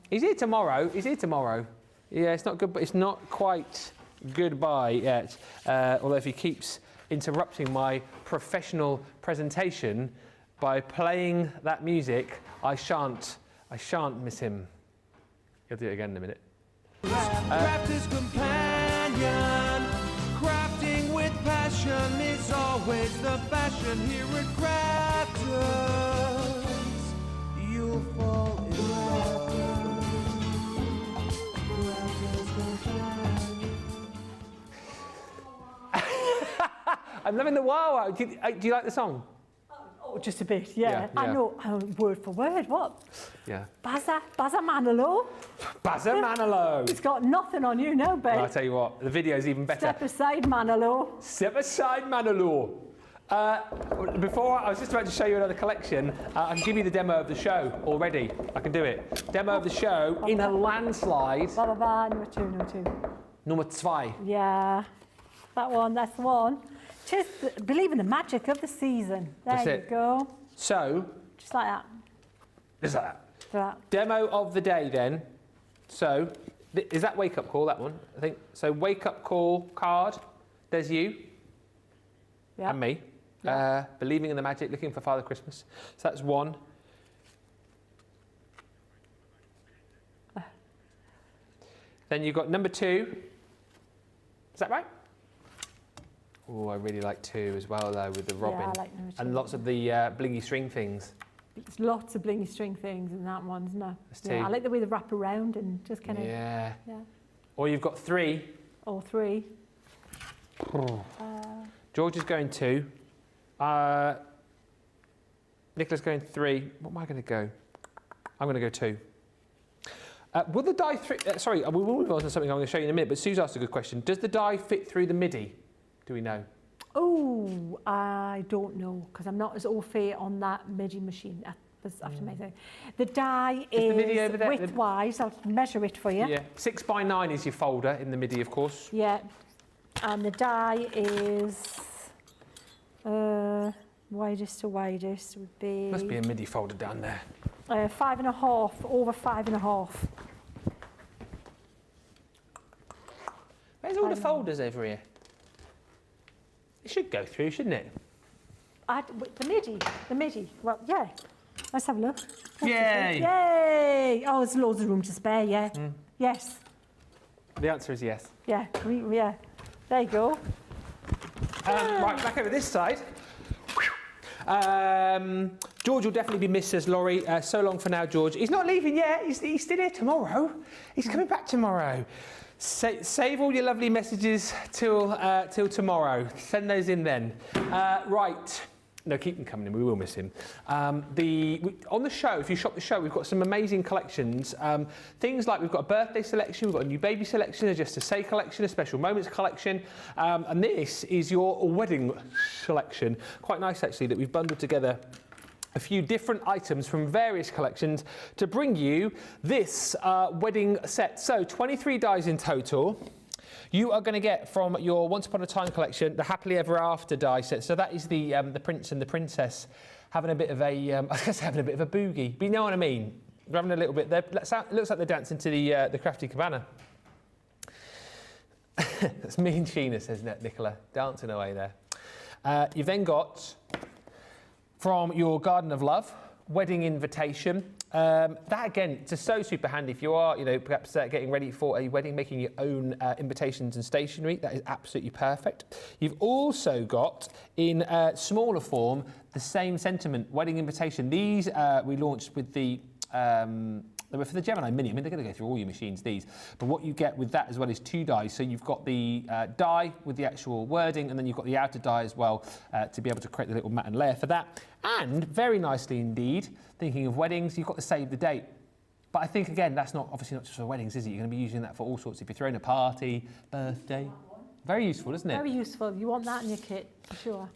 He's here tomorrow. He's here tomorrow. Yeah, it's not good, but it's not quite goodbye yet. Although if he keeps interrupting my professional presentation by playing that music, I shan't miss him. He'll do it again in a minute. Crafters Companion. Crafting with passion is always the fashion here at Crafters. You'll fall in love. I'm loving the wow. Do you like the song? Oh, just a bit, yeah. I know word for word. What? Yeah. Bazza Manilow. Bazza Manilow. It's got nothing on you, no, babe. Well, I'll tell you what, the video's even better. Step aside, Manilow. Step aside, Manilow. Before, I was just about to show you another collection. I can give you the demo of the show already. I can do it. Demo of the show in a landslide. Number two. Number 2. Yeah. That one, that's the one. Just believe in the magic of the season. There you go. So. Just like that. Just like that. Demo of the day then. So, is that Wake Up Call, that one? I think. So, Wake Up Call card. There's you. Yeah. And me. Yeah. Believing in the magic, looking for Father Christmas. So, that's 1. Then you've got number 2. Is that right? Oh, I really like 2 as well, though, with the robin. Yeah, I like number 2. And lots of the blingy string things. There's lots of blingy string things in that one, isn't there? That's 2. Yeah, I like the way they wrap around and just kind of... Yeah. Or you've got 3. Or 3. George is going 2. Nicola's going 3. What am I going to go? I'm going to go 2. Will the die... sorry, we will move on to something I'm going to show you in a minute, but Sue's asked a good question. Does the die fit through the MIDI? Do we know? Oh, I don't know, because I'm not as au fait on that MIDI machine. After my thing. The die is the MIDI over there? width-wise. I'll measure it for you. Yeah. 6x9 is your folder in the MIDI, of course. Yeah. And the die is Widest to widest would be... Must be a MIDI folder down there. 5.5, over 5.5. Where's all the folders over here? It should go through, shouldn't it? The MIDI. Well, yeah. Let's have a look. Yay! Yay! Oh, there's loads of room to spare, yeah. Yes. The answer is yes. Yeah, yeah. There you go. Right, back over this side. George will definitely be missed, says Laurie. So long for now, George. He's not leaving yet. He's still here tomorrow. He's coming back tomorrow. Save all your lovely messages till tomorrow. Send those in then. Right. No, keep them coming in. We will miss him. On the show, if you shop the show, we've got some amazing collections. Things like we've got a birthday selection, we've got a new baby selection, a just to say collection, a special moments collection, and this is your wedding selection. Quite nice actually that we've bundled together a few different items from various collections to bring you this wedding set. So 23 dies in total. You are going to get from your Once Upon a Time collection the Happily Ever After die set. So that is the prince and the princess having a bit of a, I was going to say having a bit of a boogie, but you know what I mean. They're having a little bit. It looks like they're dancing to the Crafty Cabana. That's me and Sheena, says Nicola, dancing away there. You've then got from your Garden of Love wedding invitation. That again, it's so super handy if you are, perhaps getting ready for a wedding, making your own invitations and stationery. That is absolutely perfect. You've also got in smaller form the same sentiment wedding invitation. These we launched with the. They were for the Gemini Mini. I mean, they're going to go through all your machines, these. But what you get with that as well is 2 dies. So you've got the die with the actual wording, and then you've got the outer die as well to be able to create the little mat and layer for that. And very nicely indeed, thinking of weddings, you've got to save the date. But I think, again, that's obviously not just for weddings, is it? You're going to be using that for all sorts. If you're throwing a party, birthday. Very useful, isn't it? Very useful. You want that in your kit, for sure.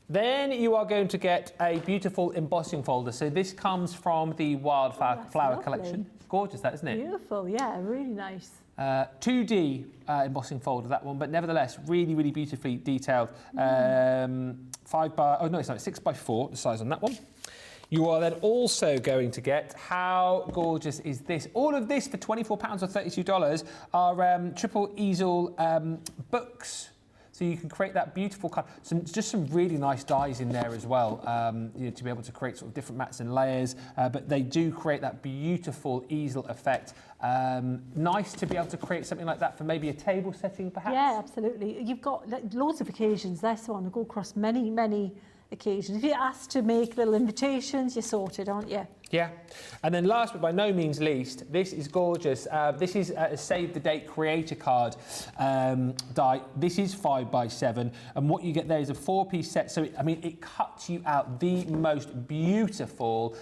Then you are going to get a beautiful embossing folder. So this comes from the Wildflower collection. Gorgeous, that, isn't it? Beautiful, yeah, really nice. 2D embossing folder, that one, but nevertheless, really, really beautifully detailed. 6x4, the size on that one. You are then also going to get, how gorgeous is this? All of this for £24 or $32 are triple easel books. So you can create that beautiful card. Just some really nice dies in there as well, to be able to create sort of different mats and layers. But they do create that beautiful easel effect. Nice to be able to create something like that for maybe a table setting, perhaps. Yeah, absolutely. You've got loads of occasions. This one will go across many, many occasions. If you're asked to make little invitations, you're sorted, aren't you? Yeah. And then last but by no means least, this is gorgeous. This is a Save the Date creator card die. This is 5x7, and what you get there is a 4-piece set. So, it cuts you out the most beautiful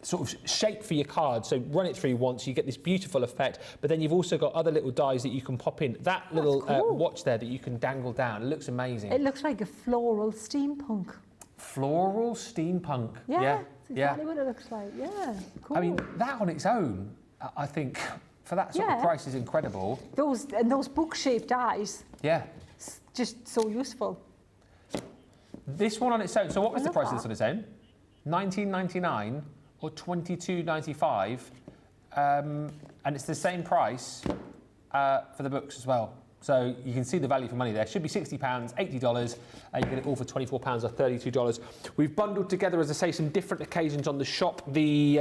sort of shape for your card. So run it through once, you get this beautiful effect, but then you've also got other little dies that you can pop in. That little watch there that you can dangle down, it looks amazing. It looks like a floral steampunk. Floral steampunk. Yeah, that's exactly what it looks like. Yeah, cool. That on its own, I think, for that sort of price is incredible. Those book-shaped dies. Yeah. Just so useful. This one on its own, so what was the price of this on its own? $19.99 or $22.95, and it's the same price for the books as well. So you can see the value for money there. Should be £60, $80. You get it all for £24 or $32. We've bundled together, as I say, some different occasions on the shop the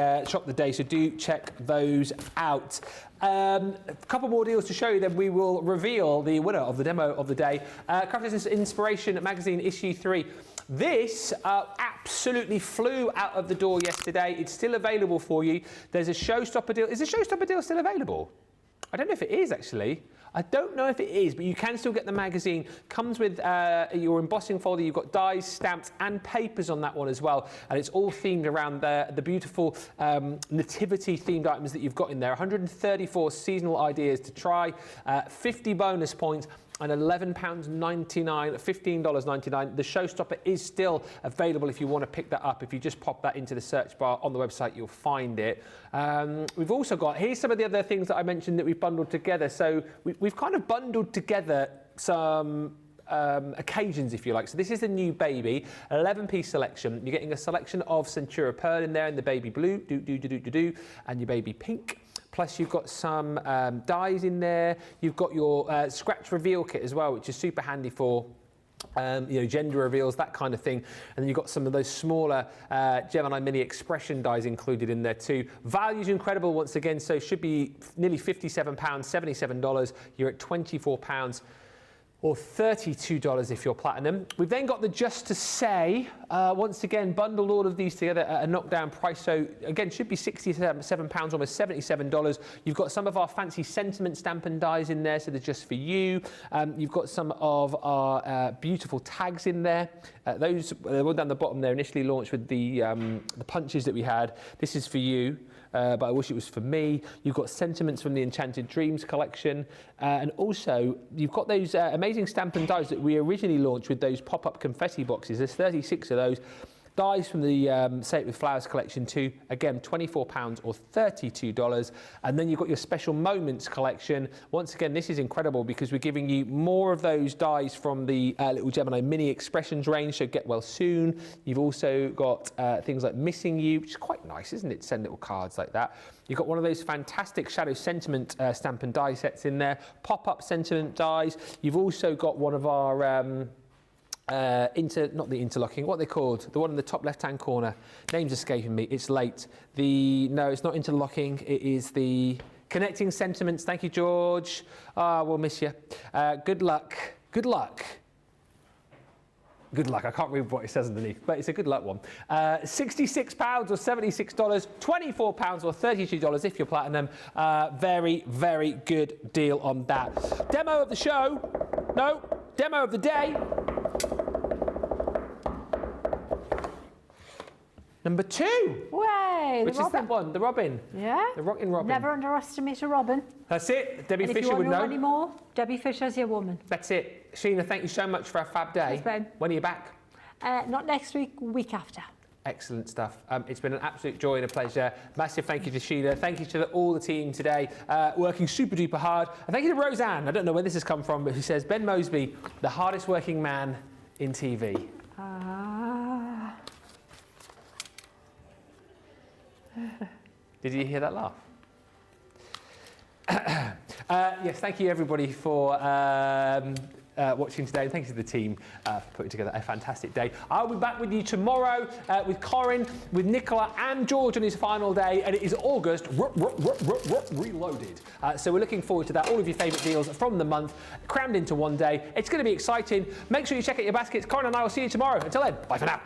day, so do check those out. A couple more deals to show you, then we will reveal the winner of the demo of the day. Crafters Inspiration Magazine issue 3. This absolutely flew out of the door yesterday. It's still available for you. There's a showstopper deal. Is the showstopper deal still available? I don't know if it is, actually. I don't know if it is, but you can still get the magazine. Comes with your embossing folder. You've got dies, stamps, and papers on that one as well. And it's all themed around the beautiful nativity-themed items that you've got in there. 134 seasonal ideas to try, 50 bonus points, and £11.99, $15.99. The showstopper is still available if you want to pick that up. If you just pop that into the search bar on the website, you'll find it. We've also got, here's some of the other things that I mentioned that we've bundled together. So we've kind of bundled together some occasions, if you like. So this is the new baby, 11-piece selection. You're getting a selection of Centura Pearl in there in the baby blue, and your baby pink. Plus you've got some dies in there. You've got your scratch reveal kit as well, which is super handy for you know, gender reveals, that kind of thing. And then you've got some of those smaller Gemini Mini expression dies included in there too. Value's incredible once again, so should be nearly £57, $77. You're at £24 or $32 if you're platinum. We've then got the Just to Say. Once again, bundled all of these together at a knockdown price. So again, should be £67, almost $77. You've got some of our fancy sentiment stamp and dies in there, so they're just for you. You've got some of our beautiful tags in there. Those, the one down the bottom there, initially launched with the punches that we had. This is for you. But I wish it was for me. You've got sentiments from the Enchanted Dreams collection. And also, you've got those amazing stamp and dies that we originally launched with those pop-up confetti boxes. There's 36 of those. Dies from the Say It With Flowers collection too. Again, £24 or $32. And then you've got your Special Moments collection. Once again, this is incredible because we're giving you more of those dies from the Little Gemini Mini Expressions range, so get well soon. You've also got things like Missing You, which is quite nice, isn't it, to send little cards like that. You've got one of those fantastic Shadow Sentiment stamp and die sets in there. Pop-up sentiment dies. You've also got one of our... not the interlocking, what are they called? The one in the top left-hand corner. Name's escaping me, it's late. No, it's not interlocking, it is the connecting sentiments. Thank you, George. We'll miss you. Good luck. Good luck. Good luck, I can't read what it says underneath, but it's a good luck one. £66 or $76, £24 or $32 if you're platinum. Very, very good deal on that. Demo of the show. No, demo of the day. Number 2. Way, which is that one, the Robin. Yeah. The Rockin' Robin. Never underestimate a Robin. That's it. Debbie And Fisher would know. If you want to know any more, Debbie Fisher's your woman. That's it. Sheena, thank you so much for a fab day. Thanks, Ben. When are you back? Not next week, week after. Excellent stuff. It's been an absolute joy and a pleasure. Massive thank you to Sheena. Thank you to all the team today, working super duper hard. And thank you to Roseanne. I don't know where this has come from, but who says, Ben Moseby, the hardest working man in TV. Did you hear that laugh? Yes, thank you everybody for watching today. And thank you to the team for putting together a fantastic day. I'll be back with you tomorrow with Corin, with Nicola and George on his final day, and it is August reloaded. So we're looking forward to that. All of your favourite deals from the month crammed into one day. It's going to be exciting. Make sure you check out your baskets. Corin and I will see you tomorrow. Until then, bye for now.